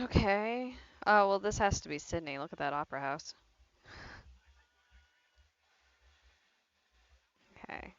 Okay. Oh, well, this has to be Sydney. Look at that opera house. Okay.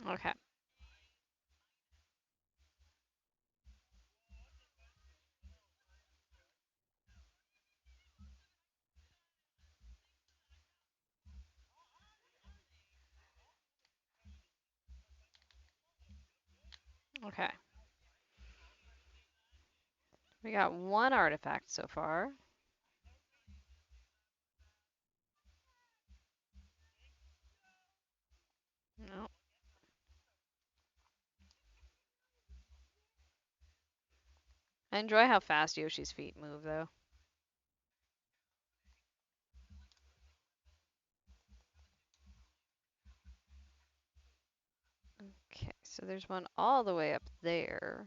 Okay. Okay. We got one artifact so far. No. I enjoy how fast Yoshi's feet move, though. Okay, so there's one all the way up there.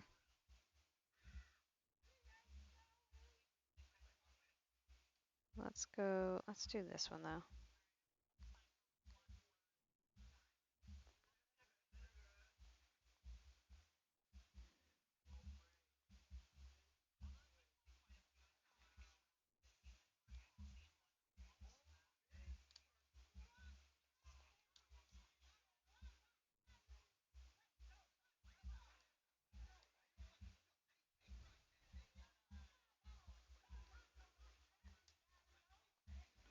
Let's do this one though.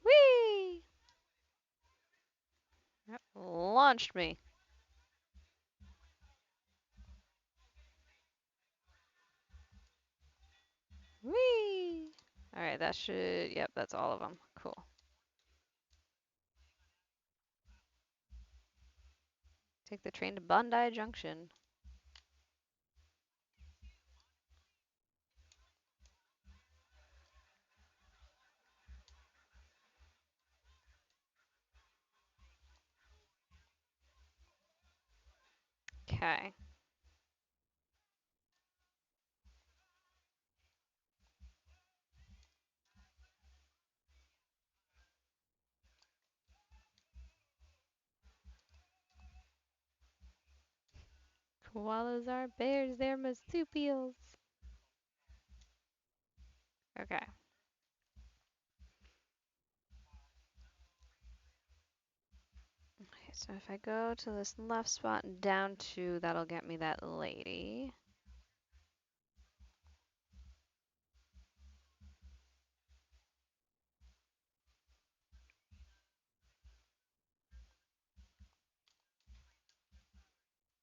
Whee! Yep, launched me. Whee! Alright, that should, yep, that's all of them. Cool. Take the train to Bondi Junction. Okay. Koalas are bears, they're marsupials. Okay. Okay, so if I go to this left spot and down 2, that'll get me that lady.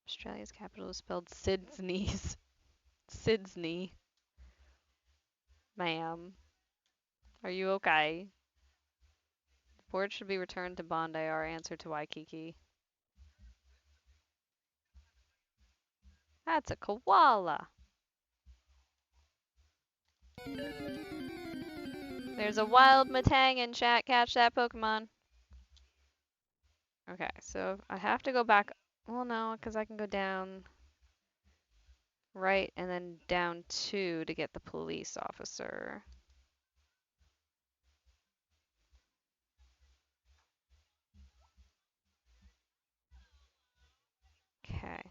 Australia's capital is spelled Sydney's. Sydney. Ma'am. Are you okay? The board should be returned to Bondi, our answer to Waikiki. That's a koala. There's a wild Matang in chat. Catch that Pokemon. Okay, so I have to go back. Well, no, because I can go down right and then down 2 to get the police officer. Okay.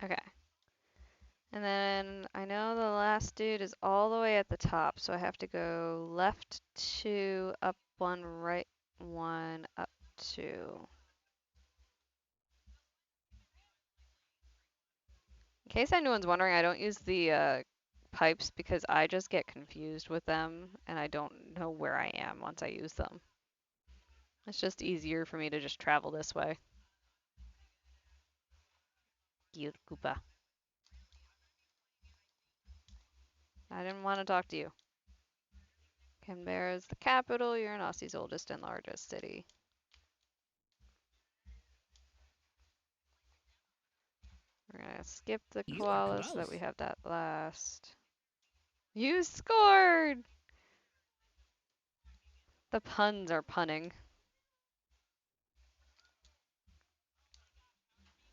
Okay. And then I know the last dude is all the way at the top, so I have to go left 2, up 1, right 1, up 2. In case anyone's wondering, I don't use the pipes because I just get confused with them and I don't know where I am once I use them. It's just easier for me to just travel this way. Cute Koopa. I didn't want to talk to you. Canberra is the capital. You're Aussie's oldest and largest city. We're gonna skip the You were koala so that we close. have that last. You scored! The puns are punning.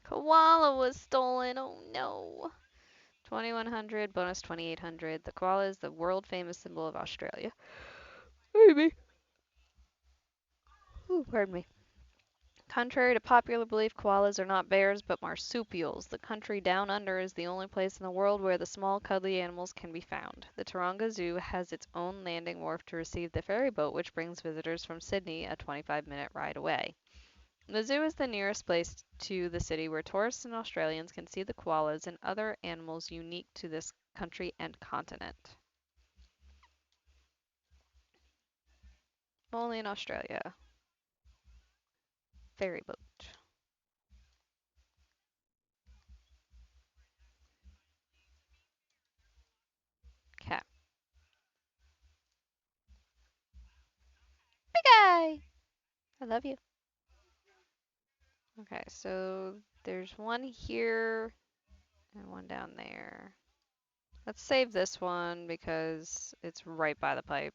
Koala was stolen. Oh no. 2100, bonus 2800. The koala is the world famous symbol of Australia. Maybe. Ooh, pardon me. Contrary to popular belief, koalas are not bears but marsupials. The country down under is the only place in the world where the small, cuddly animals can be found. The Taronga Zoo has its own landing wharf to receive the ferry boat, which brings visitors from Sydney, a 25-minute ride away. The zoo is the nearest place to the city where tourists and Australians can see the koalas and other animals unique to this country and continent. Only in Australia. Ferry boat. Okay. Big guy! I love you. Okay, so there's one here and one down there. Let's save this one because it's right by the pipe.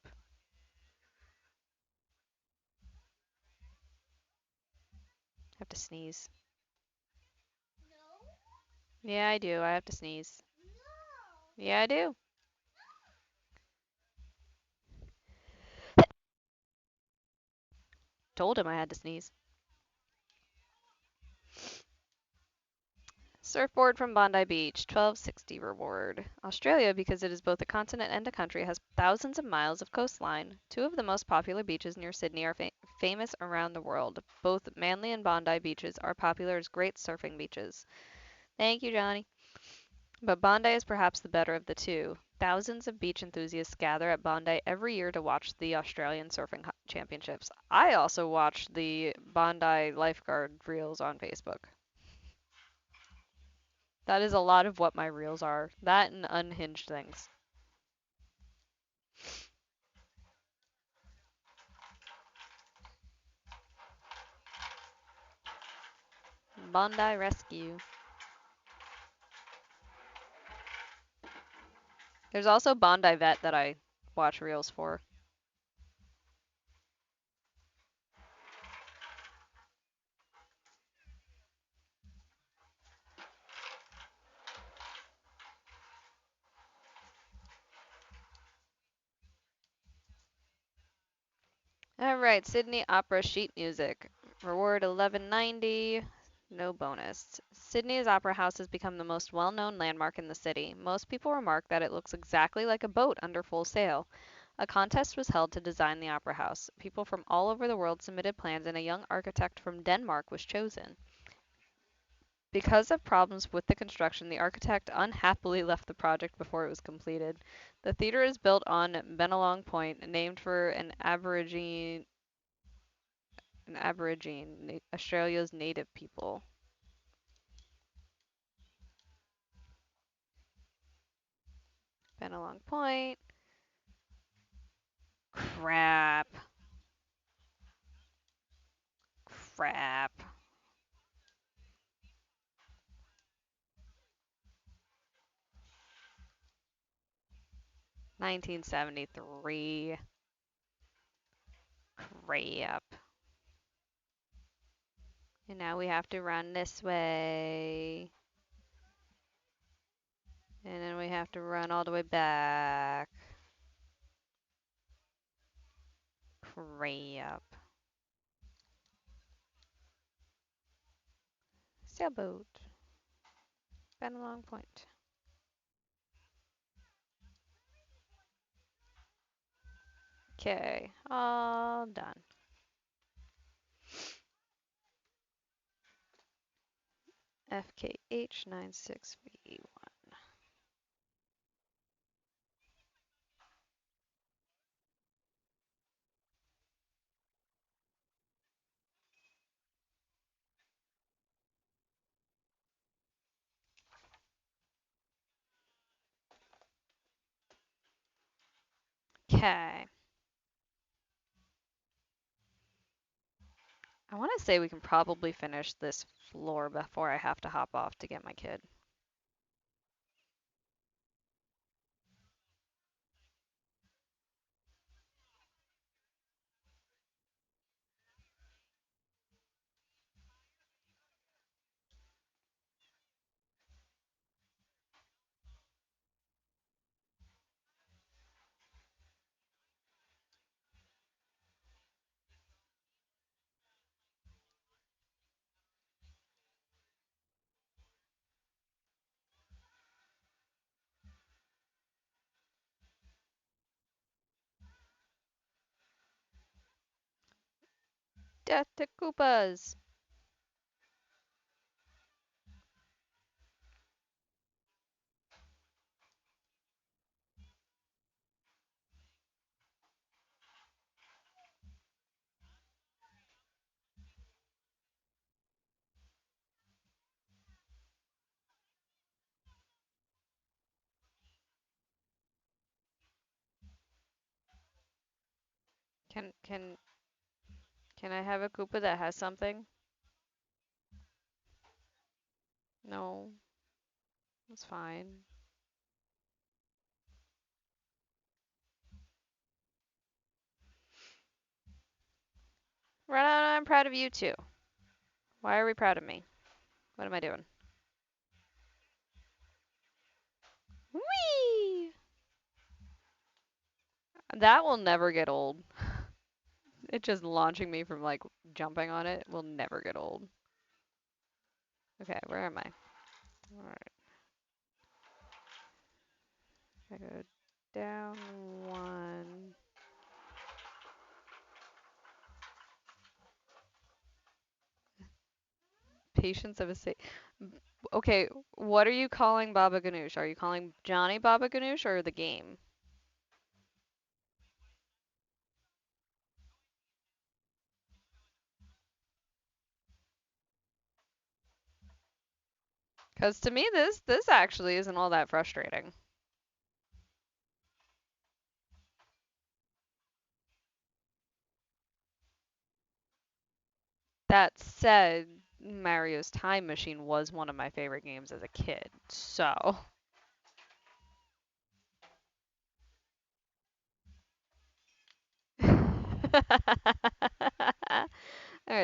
I have to sneeze. Yeah, I do. I have to sneeze. Yeah, I do. Told him I had to sneeze. Surfboard from Bondi Beach, 1260 reward. Australia, because it is both a continent and a country, has thousands of miles of coastline. Two of the most popular beaches near Sydney are famous around the world. Both Manly and Bondi beaches are popular as great surfing beaches. Thank you, Johnny. But Bondi is perhaps the better of the two. Thousands of beach enthusiasts gather at Bondi every year to watch the Australian Surfing Championships. I also watch the Bondi lifeguard reels on Facebook. That is a lot of what my reels are. That and unhinged things. Bondi Rescue. There's also Bondi Vet that I watch reels for. Alright, Sydney Opera sheet music. Reward 1190. No bonus. Sydney's Opera House has become the most well-known landmark in the city. Most people remark that it looks exactly like a boat under full sail. A contest was held to design the Opera House. People from all over the world submitted plans and a young architect from Denmark was chosen. Because of problems with the construction, the architect unhappily left the project before it was completed. The theater is built on Benelong Point, named for an Aborigine, Australia's native people. Benelong Point. Crap. Crap. 1973. Crap. And now we have to run this way. And then we have to run all the way back. Crap. Sailboat. Benelong Point. Okay, all done. FKH96V1. Okay. I want to say we can probably finish this floor before I have to hop off to get my kid. Death to Koopas! Can can can I have a Koopa that has something? No, that's fine. Renata, I'm proud of you too. Why are we proud of me? What am I doing? Whee! That will never get old. It just launching me from like jumping on it will never get old. Okay, where am I? Alright. I go down one. Patience of a sa- Okay, what are you calling Baba Ganoush? Are you calling Johnny Baba Ganoush or the game? Because to me, this actually isn't all that frustrating. That said, Mario's Time Machine was one of my favorite games as a kid, so. Alright,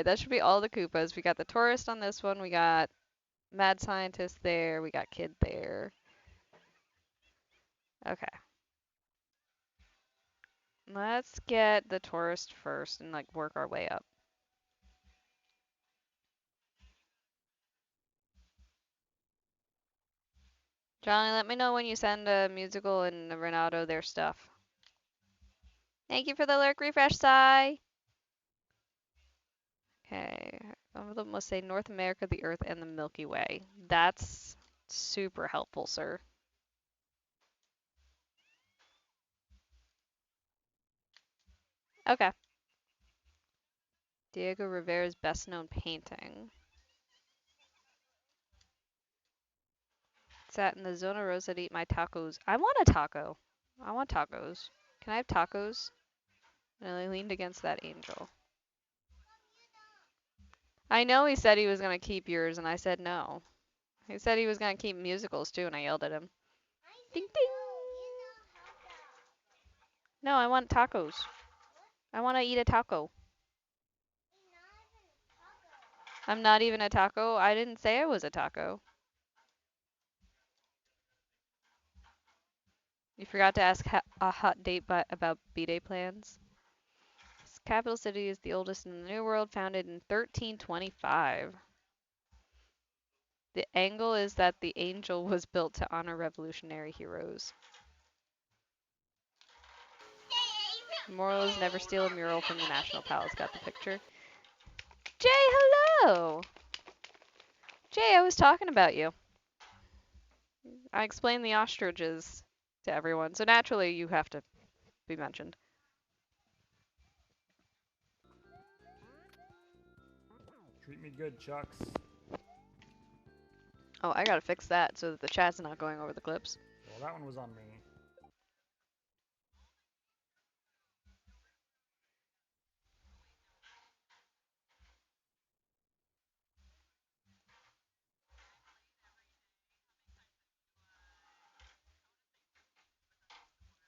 that should be all the Koopas. We got the tourist on this one, we got mad scientist there, we got kid there. Okay. Let's get the tourist first and like work our way up. Johnny, let me know when you send a musical and Renato their stuff. Thank you for the lurk refresh, Sai. Okay, some of them must say North America, the Earth, and the Milky Way. That's super helpful, sir. Okay. Diego Rivera's best known painting. Sat in the Zona Rosa to eat my tacos. I want a taco. I want tacos. Can I have tacos? And I leaned against that angel. I know he said he was going to keep yours, and I said no. He said he was going to keep musicals too, and I yelled at him. Ding ding! No, I want tacos. I want to eat a taco. I'm not even a taco. I didn't say I was a taco. You forgot to ask a hot date about B-Day plans. This capital city is the oldest in the New World, founded in 1325. The angle is that the angel was built to honor revolutionary heroes. Moral is never steal a mural from the National Palace. Got the picture. Jay, hello! Jay, I was talking about you. I explained the ostriches to everyone, so naturally you have to be mentioned. Treat me good, Chucks. Oh, I gotta fix that so that the chat's not going over the clips. Well, that one was on me.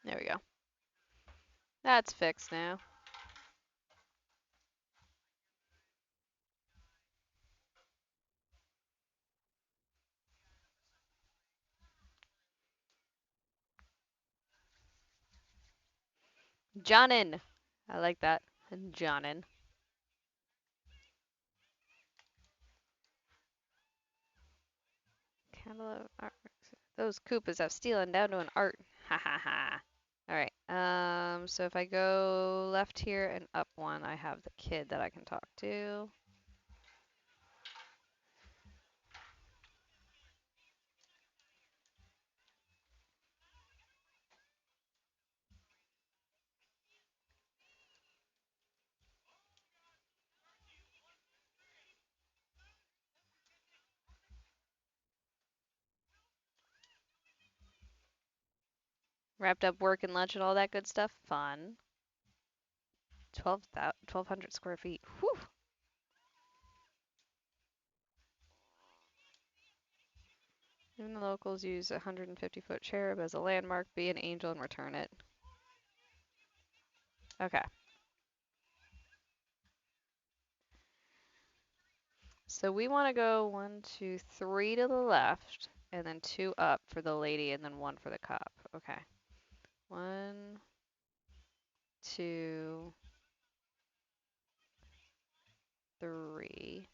There we go. That's fixed now. Johnin. I like that. Johnin. Cantaloupe art. Those Koopas have stealing down to an art. Ha ha ha. Alright, so if I go left here and up one, I have the kid that I can talk to. Wrapped up work and lunch and all that good stuff. Fun. 1,200 square feet. Whew. Even the locals use a 150-foot cherub as a landmark, be an angel, and return it. Okay. So we want to go 1, 2, 3 to the left, and then 2 up for the lady, and then 1 for the cop. Okay. 1, 2, 3.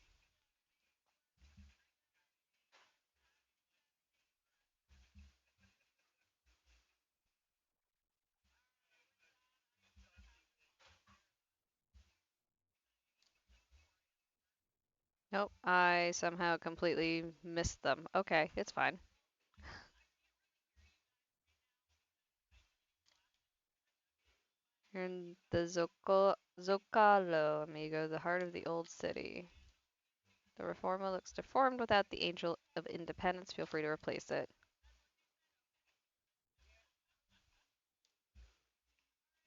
Nope, I somehow completely missed them. Okay, it's fine. You're in the Zocalo, amigo, the heart of the old city. The Reforma looks deformed without the Angel of Independence. Feel free to replace it.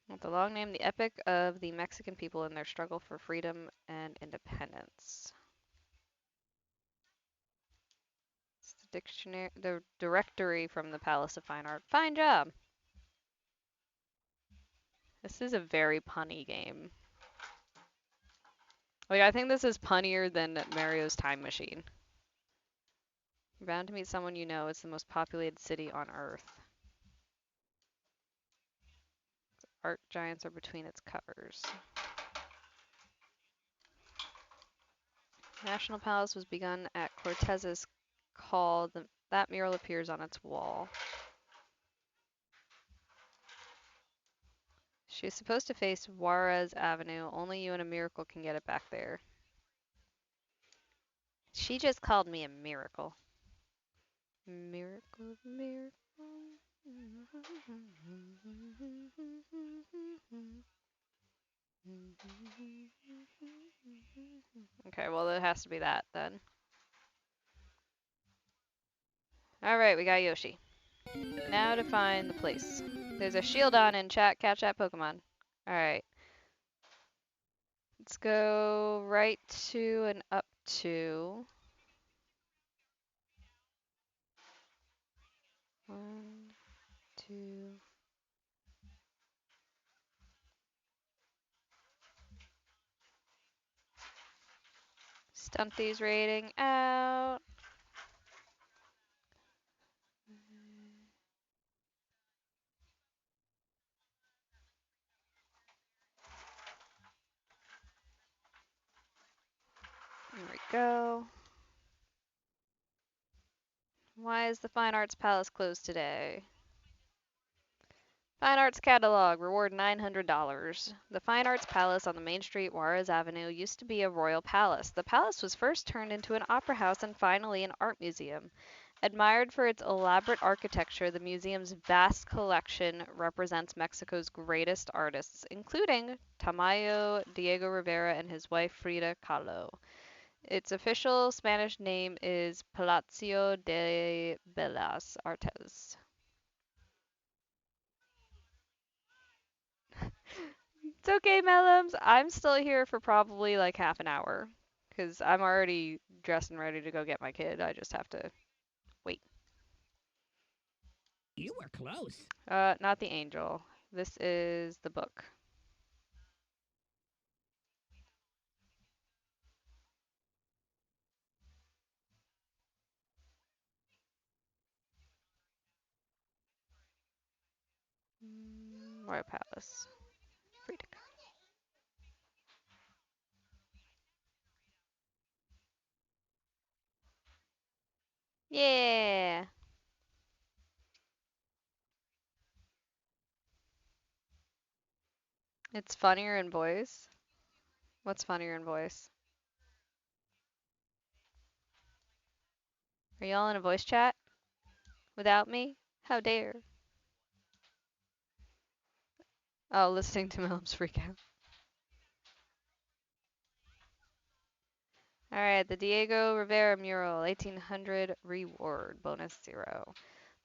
With the long name, the epic of the Mexican people in their struggle for freedom and independence. It's the dictionary, the directory from the Palace of Fine Art. Fine job. This is a very punny game. Like, I think this is punnier than Mario's Time Machine. You're bound to meet someone you know. It's the most populated city on Earth. Art giants are between its covers. National Palace was begun at Cortez's call. That mural appears on its wall. She's supposed to face Juarez Avenue. Only you and a miracle can get it back there. She just called me a miracle. Miracle, miracle. Okay, well, it has to be that then. Alright, we got Yoshi. Now to find the place. There's a shield on in chat. Catch that Pokemon. Alright. Let's go right to and up to. 1, 2. Stumpy's rating out. There we go. Why is the Fine Arts Palace closed today? Fine Arts Catalog, reward $900. The Fine Arts Palace on the Main Street, Juarez Avenue, used to be a royal palace. The palace was first turned into an opera house and finally an art museum. Admired for its elaborate architecture, the museum's vast collection represents Mexico's greatest artists, including Tamayo, Diego Rivera, and his wife Frida Kahlo. Its official Spanish name is Palacio de Bellas Artes. It's okay, Mellums. I'm still here for probably like half an hour because I'm already dressed and ready to go get my kid. I just have to wait. You were close. Not the angel. This is the book. Royal Palace. Free to go. Yeah. It's funnier in voice. What's funnier in voice? Are y'all in a voice chat without me? How dare? Oh, listening to Mellums freak out. Alright, the Diego Rivera mural, 1800 reward, bonus 0.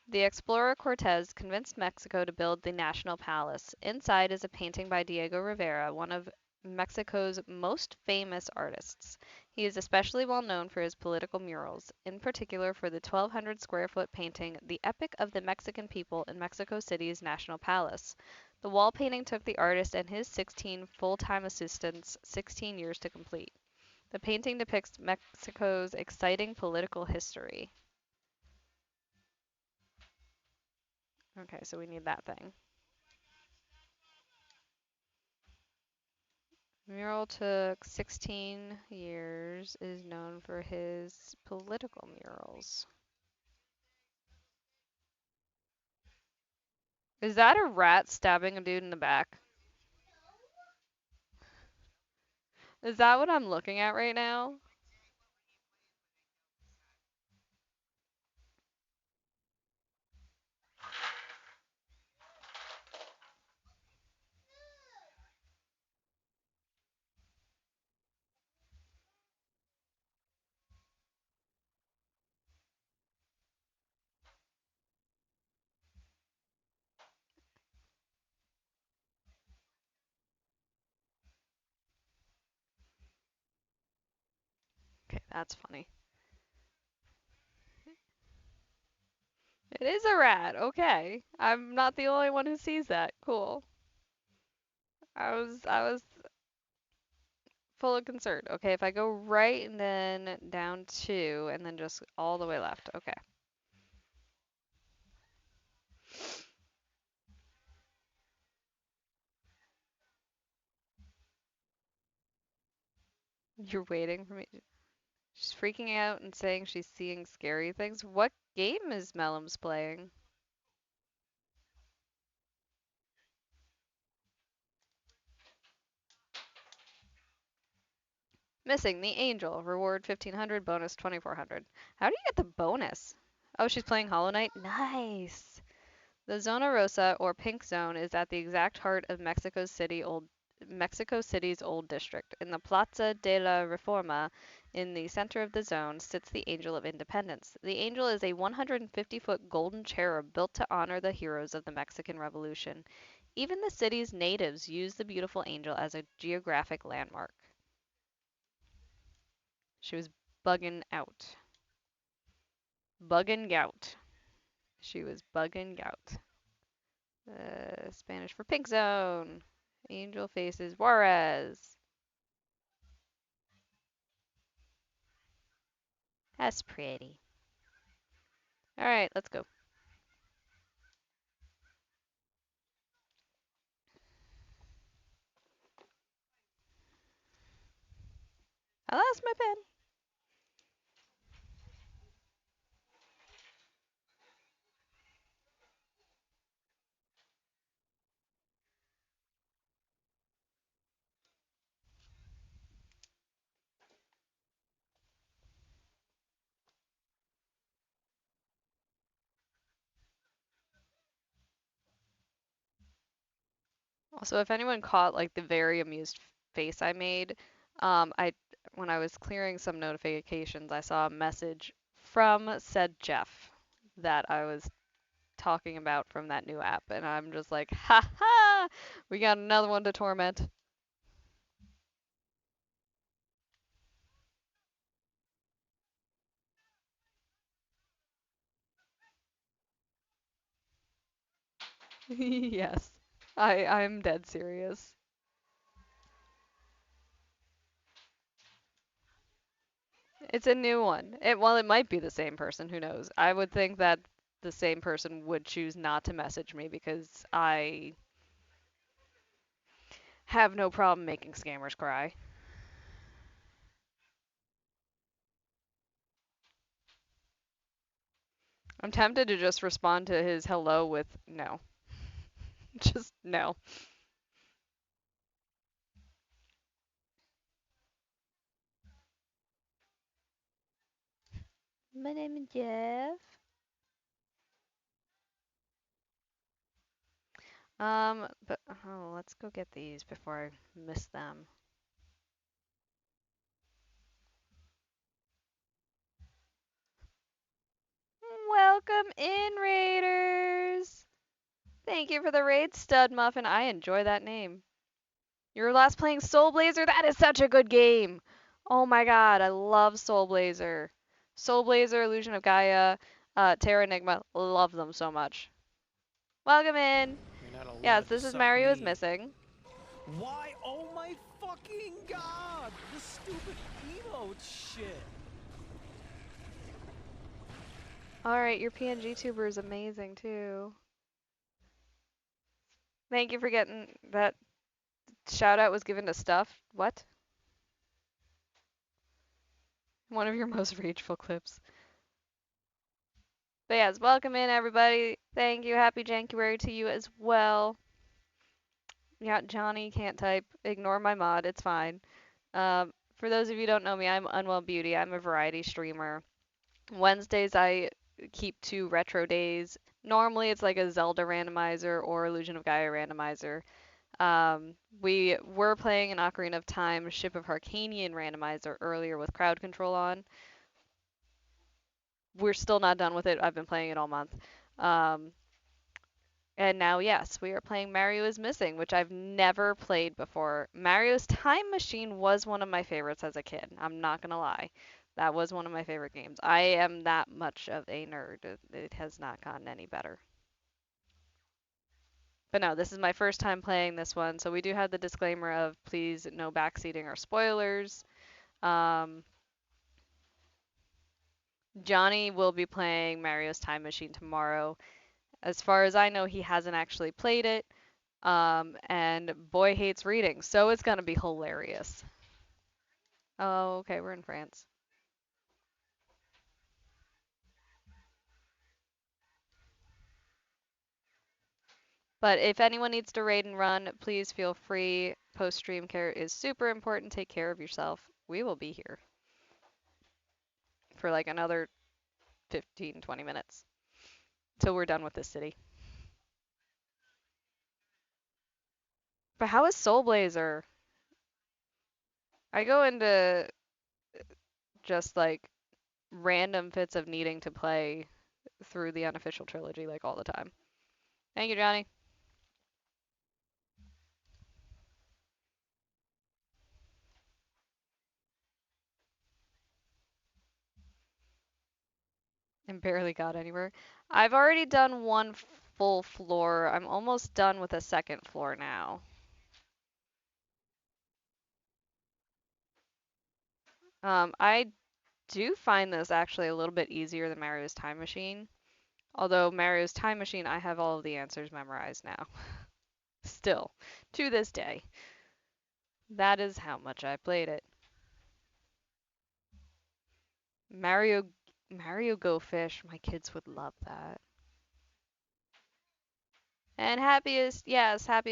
The explorer Cortez convinced Mexico to build the National Palace. Inside is a painting by Diego Rivera, one of Mexico's most famous artists. He is especially well known for his political murals, in particular for the 1,200 square foot painting, The Epic of the Mexican People in Mexico City's National Palace. The wall painting took the artist and his 16 full-time assistants 16 years to complete. The painting depicts Mexico's exciting political history. Okay, so we need that thing. Mural took 16 years, is known for his political murals. Is that a rat stabbing a dude in the back? Is that what I'm looking at right now? Okay, that's funny. It is a rat. Okay. I'm not the only one who sees that. Cool. I was full of concern. Okay, if I go right and then down 2 and then just all the way left. Okay. You're waiting for me. She's freaking out and saying she's seeing scary things. What game is Mellum's playing? Missing the angel. Reward 1500, bonus 2400. How do you get the bonus? Oh, she's playing Hollow Knight? Nice. The Zona Rosa, or Pink Zone, is at the exact heart of Mexico City's old district. In the Plaza de la Reforma, in the center of the zone, sits the Angel of Independence. The angel is a 150-foot golden cherub built to honor the heroes of the Mexican Revolution. Even the city's natives use the beautiful angel as a geographic landmark. She was bugging out. Bugging gout. She was bugging gout. Spanish for Pink Zone. Angel faces Juarez. That's pretty. Alright, let's go. I lost my pen. Also, if anyone caught like the very amused face I made, I when I was clearing some notifications, I saw a message from said Jeff that I was talking about from that new app, and I'm just like, ha ha, we got another one to torment. Yes, I'm dead serious. It's a new one. Well, it might be the same person. Who knows? I would think that the same person would choose not to message me because I have no problem making scammers cry. I'm tempted to just respond to his hello with no. Just no. My name is Jeff. But oh, let's go get these before I miss them. Welcome in, Raiders! Thank you for the raid, Stud Muffin. I enjoy that name. Your last playing Soul Blazer? That is such a good game! Oh my god, I love Soul Blazer. Soul Blazer, Illusion of Gaia, Terra Enigma, love them so much. Welcome in! You're not allowed Yes, to this is suck Mario is me. missing. Why? Oh my fucking god! The stupid Oh, shit. Alright, your PNG tuber is amazing too. Thank you for getting that shout out was given to Stuff. What? One of your most rageful clips. But yes, welcome in everybody. Thank you. Happy Jankuary to you as well. Yeah, Johnny can't type. Ignore my mod. It's fine. For those of you who don't know me, I'm Unwell Beauty. I'm a variety streamer. Wednesdays I keep 2 retro days. Normally it's like a Zelda randomizer or Illusion of Gaia randomizer. We were playing an Ocarina of Time Ship of Harkanian randomizer earlier with crowd control on. We're still not done with it. I've been playing it all month. Um, and now, yes, we are playing Mario is Missing, which I've never played before. Mario's Time Machine was one of my favorites as a kid. I'm not gonna lie. That was one of my favorite games. I am that much of a nerd. It has not gotten any better. But no, this is my first time playing this one, so we do have the disclaimer of please no backseating or spoilers. Um, Johnny will be playing Mario's Time Machine tomorrow. As far as I know, he hasn't actually played it. And boy hates reading, so it's gonna be hilarious. Oh, okay, we're in France. But if anyone needs to raid and run, please feel free. Post-stream care is super important. Take care of yourself. We will be here for like another 15, 20 minutes till we're done with this city. But how is Soul Blazer? I go into just like random fits of needing to play through the unofficial trilogy like all the time. Thank you, Johnny. And barely got anywhere. I've already done one full floor. I'm almost done with a second floor now. I do find this actually a little bit easier than Mario's Time Machine. Although Mario's Time Machine, I have all of the answers memorized now. Still, to this day. That is how much I played it. Mario Go Fish, my kids would love that. And happiest, yes, happy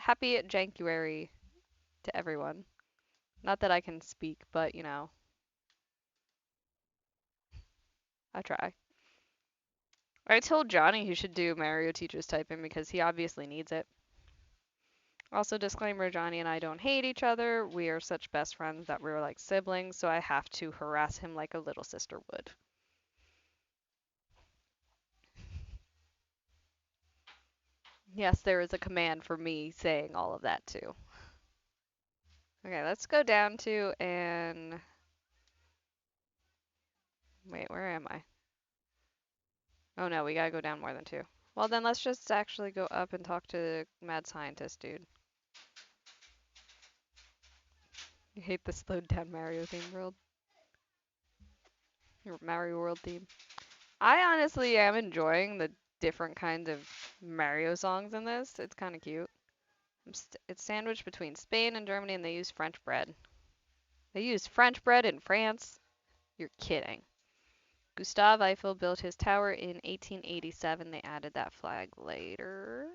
Jankuary to everyone. Not that I can speak, but you know, I try. I told Johnny he should do Mario Teaches Typing because he obviously needs it. Also, disclaimer, Johnny and I don't hate each other. We are such best friends that we're like siblings, so I have to harass him like a little sister would. Yes, there is a command for me saying all of that too. Okay, let's go down to and wait, where am I? Oh no, we gotta go down more than 2. Well then let's just actually go up and talk to the mad scientist dude. You hate the slowed down Mario theme world? Your Mario World theme. I honestly am enjoying the different kinds of Mario songs in this. It's kind of cute. It's sandwiched between Spain and Germany, and they use French bread. They use French bread in France? You're kidding. Gustave Eiffel built his tower in 1887. They added that flag later.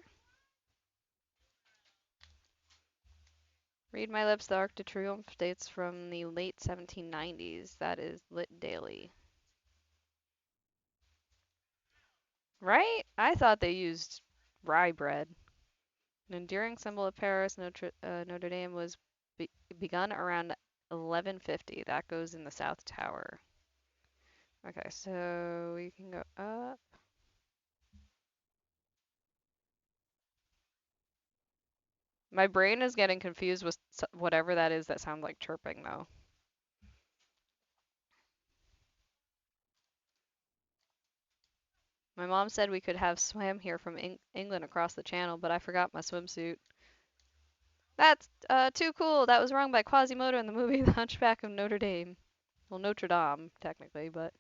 Read my lips, the Arc de Triomphe dates from the late 1790s. That is lit daily. Right? I thought they used rye bread. An enduring symbol of Paris, Notre Dame was begun around 1150. That goes in the South Tower. Okay, so we can go up. My brain is getting confused with whatever that is that sounds like chirping, though. My mom said we could have swam here from England across the channel, but I forgot my swimsuit. That's too cool. That was wrong by Quasimodo in the movie The Hunchback of Notre Dame. Well, Notre Dame, technically, but.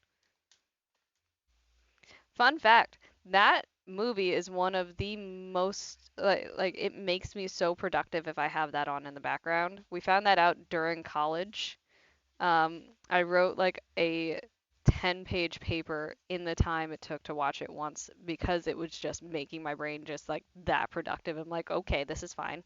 Fun fact, that movie is one of the most like it makes me so productive if I have that on in the background. We found that out during college. I wrote like a 10-page paper in the time it took to watch it once because it was just making my brain just like that productive. I'm like, okay, this is fine.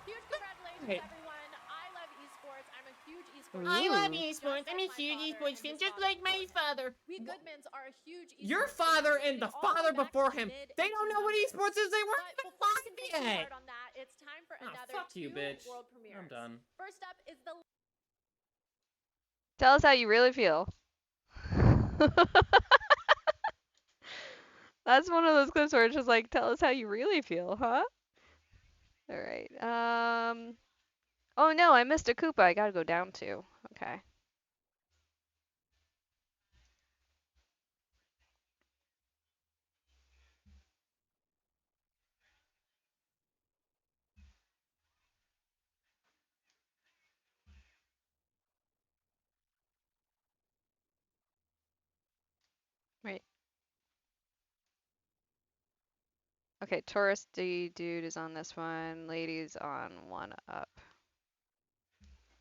Huge congratulations, Hey. everyone. I love esports. I'm a huge esports I love Ooh. esports. I'm a huge esports fan, just like my father. We Goodmans are a huge esports Your fan, father and dating the all the father way back before to him, mid they don't know what 1800s. esports is. They weren't But even before we alive continue yet. hard on that, it's time for Oh, another fuck you, two bitch. world premieres. I'm done. First up is the Tell us how you really feel. That's one of those clips where it's just like, tell us how you really feel, huh? All right. Oh no, I missed a Koopa. I gotta go down two. Okay. Right. Okay, touristy dude is on this one. Lady's on one up.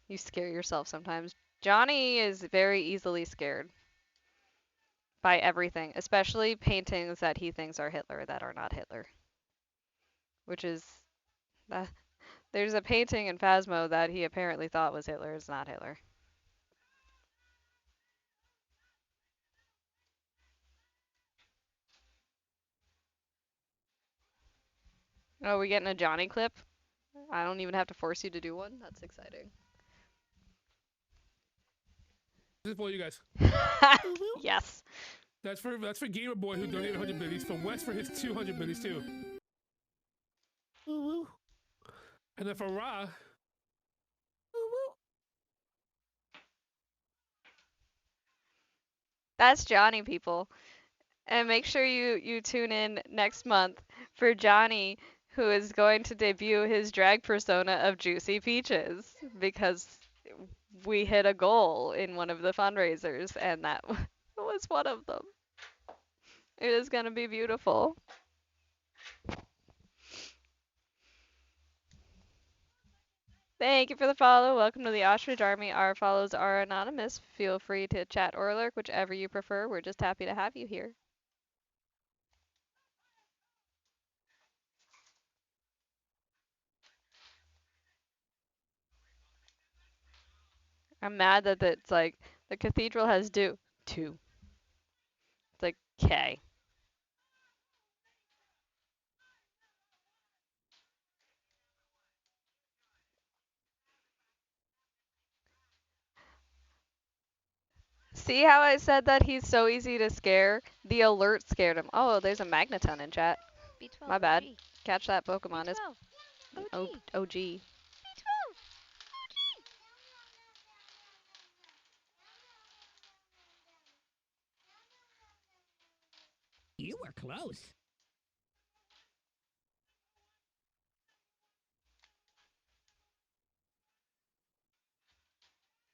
You scare yourself sometimes. Johnny is very easily scared by everything, especially paintings that he thinks are Hitler that are not Hitler. Which is, uh, there's a painting in Phasmo that he apparently thought was Hitler. It's not Hitler. Oh, we getting a Johnny clip? I don't even have to force you to do one. That's exciting. This is for you guys. Yes. That's for Gamer Boy who donated 100 biddies. For Wes for his 200 biddies too. And then for Ra. That's Johnny, people. And make sure you tune in next month for Johnny, who is going to debut his drag persona of Juicy Peaches because we hit a goal in one of the fundraisers, and that was one of them. It is going to be beautiful. Thank you for the follow. Welcome to the Ostrich Army. Our follows are anonymous. Feel free to chat or lurk, whichever you prefer. We're just happy to have you here. I'm mad that it's like the cathedral has two. It's like, okay. See how I said that he's so easy to scare? The alert scared him. Oh, there's a Magneton in chat. B12. My bad. OG. Catch that Pokemon. It's B12. OG. OG. B12. You were close.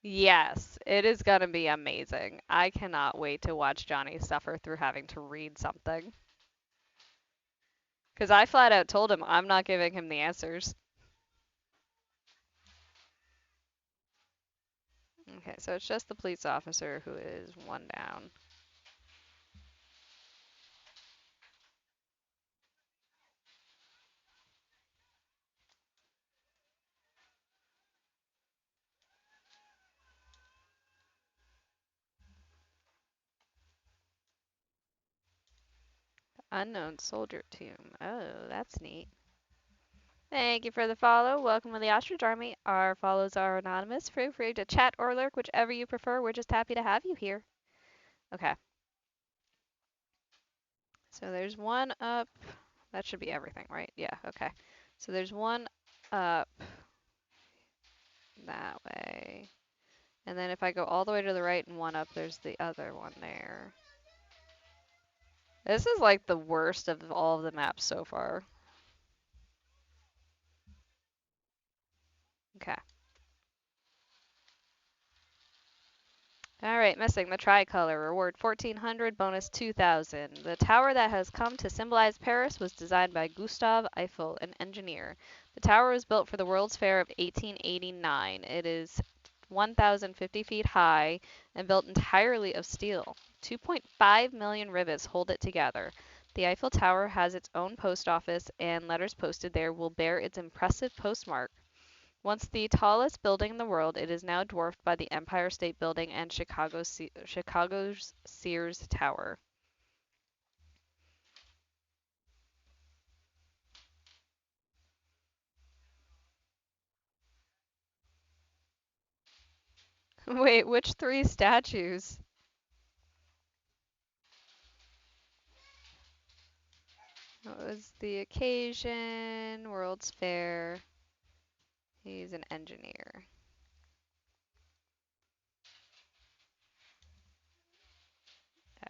Yes, it is gonna be amazing. I cannot wait to watch Johnny suffer through having to read something. Because I flat out told him I'm not giving him the answers. Okay, so it's just the police officer who is one down. Unknown soldier tomb. Oh, that's neat. Thank you for the follow. Welcome to the Ostrich Army. Our follows are anonymous. Feel free to chat or lurk, whichever you prefer. We're just happy to have you here. Okay. So there's one up. That should be everything, right? Yeah, okay. So there's one up that way. And then if I go all the way to the right and one up, there's the other one there. This is like the worst of all of the maps so far. Okay. All right, missing the tricolor. Reward 1400, bonus 2000. The tower that has come to symbolize Paris was designed by Gustave Eiffel, an engineer. The tower was built for the World's Fair of 1889. It is 1,050 feet high and built entirely of steel. 2.5 million rivets hold it together. The Eiffel Tower has its own post office, and letters posted there will bear its impressive postmark. Once the tallest building in the world, it is now dwarfed by the Empire State Building and Chicago's Sears Tower. Wait, which three statues? What was the occasion? World's Fair. He's an engineer.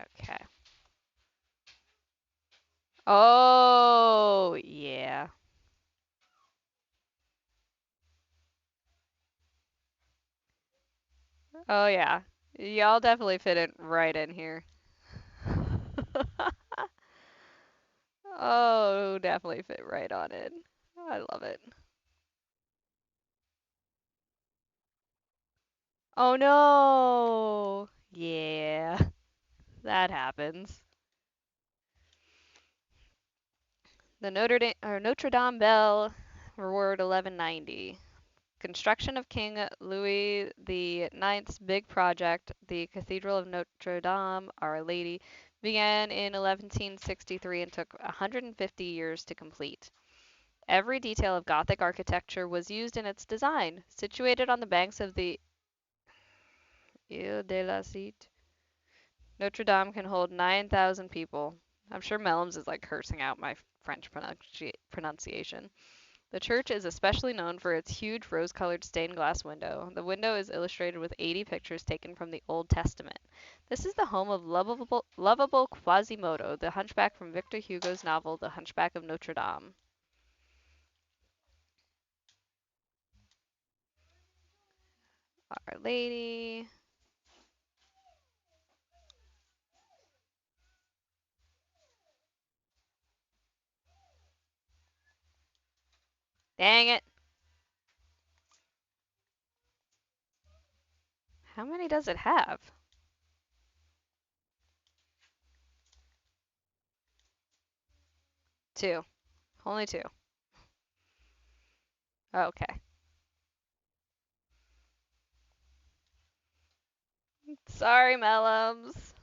Okay. Oh, yeah. Oh, yeah. Y'all definitely fit it right in here. Oh, definitely fit right on in. I love it. Oh no! Yeah, that happens. The Notre Dame bell, reward 1190. Construction of King Louis the Ninth's big project, the Cathedral of Notre Dame, Our Lady, began in 1163 and took 150 years to complete. Every detail of Gothic architecture was used in its design. Situated on the banks of the Ile de la Cite, Notre Dame can hold 9,000 people. I'm sure Mellums is like cursing out my French pronunciation. The church is especially known for its huge rose-colored stained glass window. The window is illustrated with 80 pictures taken from the Old Testament. This is the home of lovable Quasimodo, the hunchback from Victor Hugo's novel The Hunchback of Notre Dame. Our Lady. Dang it. How many does it have? 2. Only 2. Okay. Sorry, Mellums.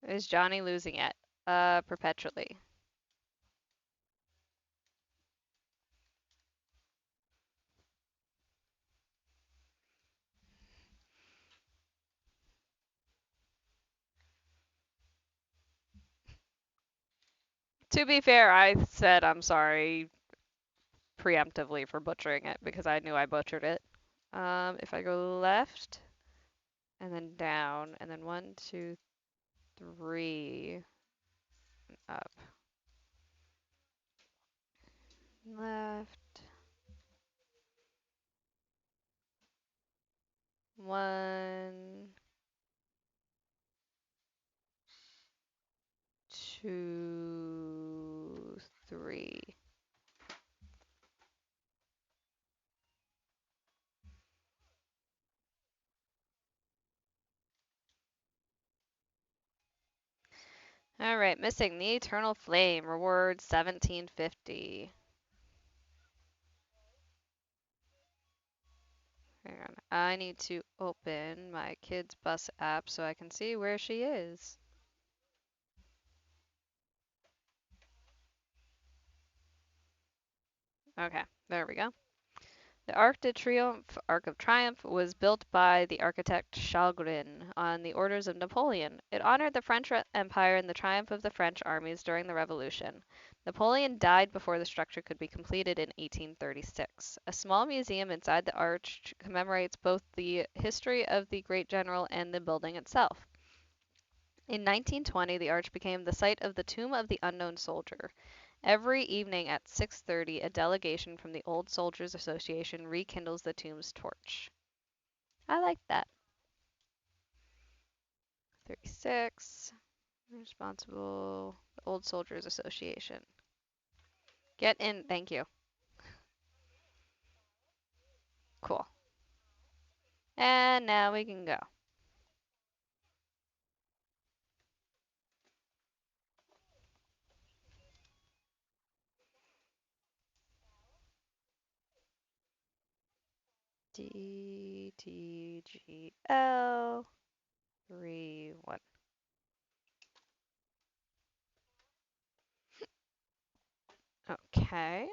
Is Johnny losing it? Perpetually. To be fair, I said I'm sorry preemptively for butchering it because I knew I butchered it. If I go left and then down and then 1, 2, 3 up. Left. 1, 2, 3. All right, missing the Eternal Flame. Reward 1750. Hang on. I need to open my kid's bus app so I can see where she is. Okay, there we go. The Arc of Triumph, was built by the architect Chalgrin on the orders of Napoleon. It honored the French Empire and the triumph of the French armies during the Revolution. Napoleon died before the structure could be completed in 1836. A small museum inside the arch commemorates both the history of the great general and the building itself. In 1920, the arch became the site of the Tomb of the Unknown Soldier. Every evening at 6:30, a delegation from the Old Soldiers Association rekindles the tomb's torch. I like that. 36. Responsible. Old Soldiers Association. Get in. Thank you. Cool. And now we can go. DTGL 3-1. Okay.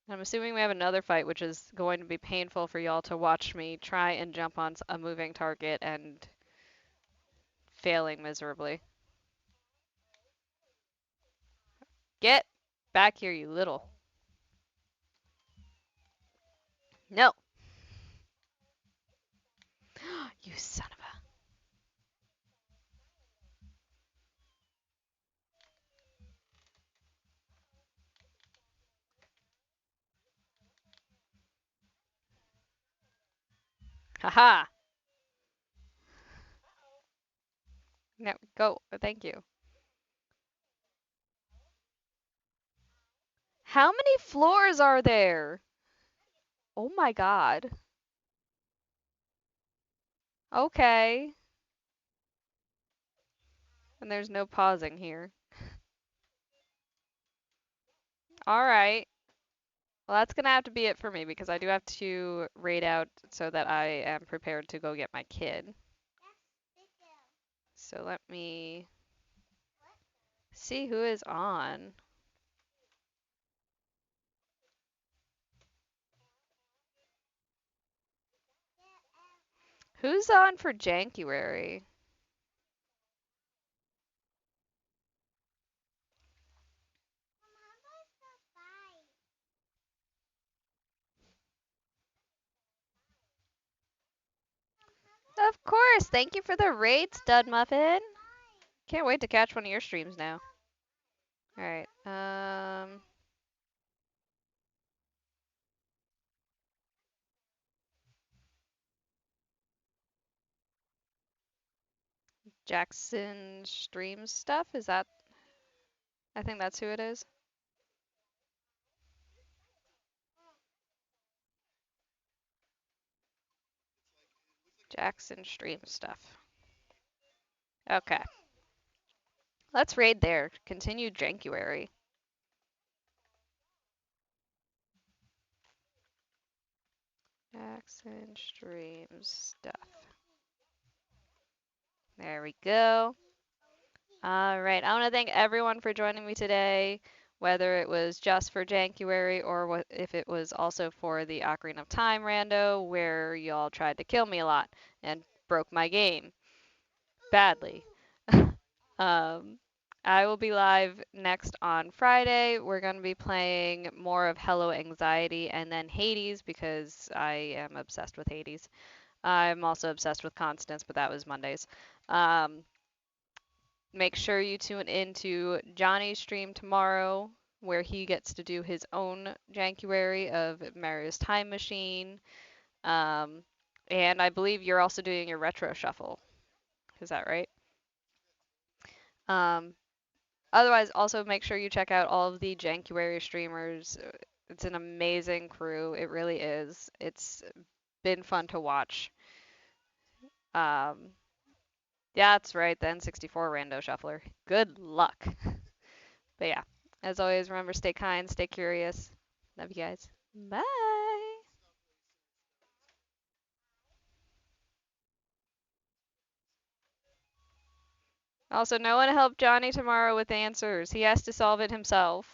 I'm assuming we have another fight, which is going to be painful for y'all to watch me try and jump on a moving target and failing miserably. Get back here, you little. No. You son of a. Haha. No, go. Thank you. How many floors are there? Oh my god. Okay. And there's no pausing here. Alright. Well, that's gonna have to be it for me because I do have to raid out so that I am prepared to go get my kid. So let me see who is on. Who's on for Jankuary? Of course. Thank you for the raid, Stud Muffin. Can't wait to catch one of your streams now. All right. Jackson streams stuff. Is that? I think that's who it is. Jackson streams stuff. Okay. Let's raid there. Continue Jankuary. Jackson streams stuff. There we go. All right. I want to thank everyone for joining me today, whether it was just for Jankuary or if it was also for the Ocarina of Time rando, where y'all tried to kill me a lot and broke my game badly. I will be live next on Friday. We're going to be playing more of Hello Anxiety and then Hades because I am obsessed with Hades. I'm also obsessed with Constance, but that was Mondays. Make sure you tune into Johnny's stream tomorrow, where he gets to do his own Jankuary of Mario's Time Machine. And I believe you're also doing your retro shuffle. Is that right? Otherwise, also make sure you check out all of the Jankuary streamers. It's an amazing crew. It really is. It's been fun to watch. Yeah, that's right. The N64 Rando Shuffler. Good luck. But yeah, as always, remember, stay kind, stay curious. Love you guys. Bye. Also, no one help Johnny tomorrow with answers. He has to solve it himself.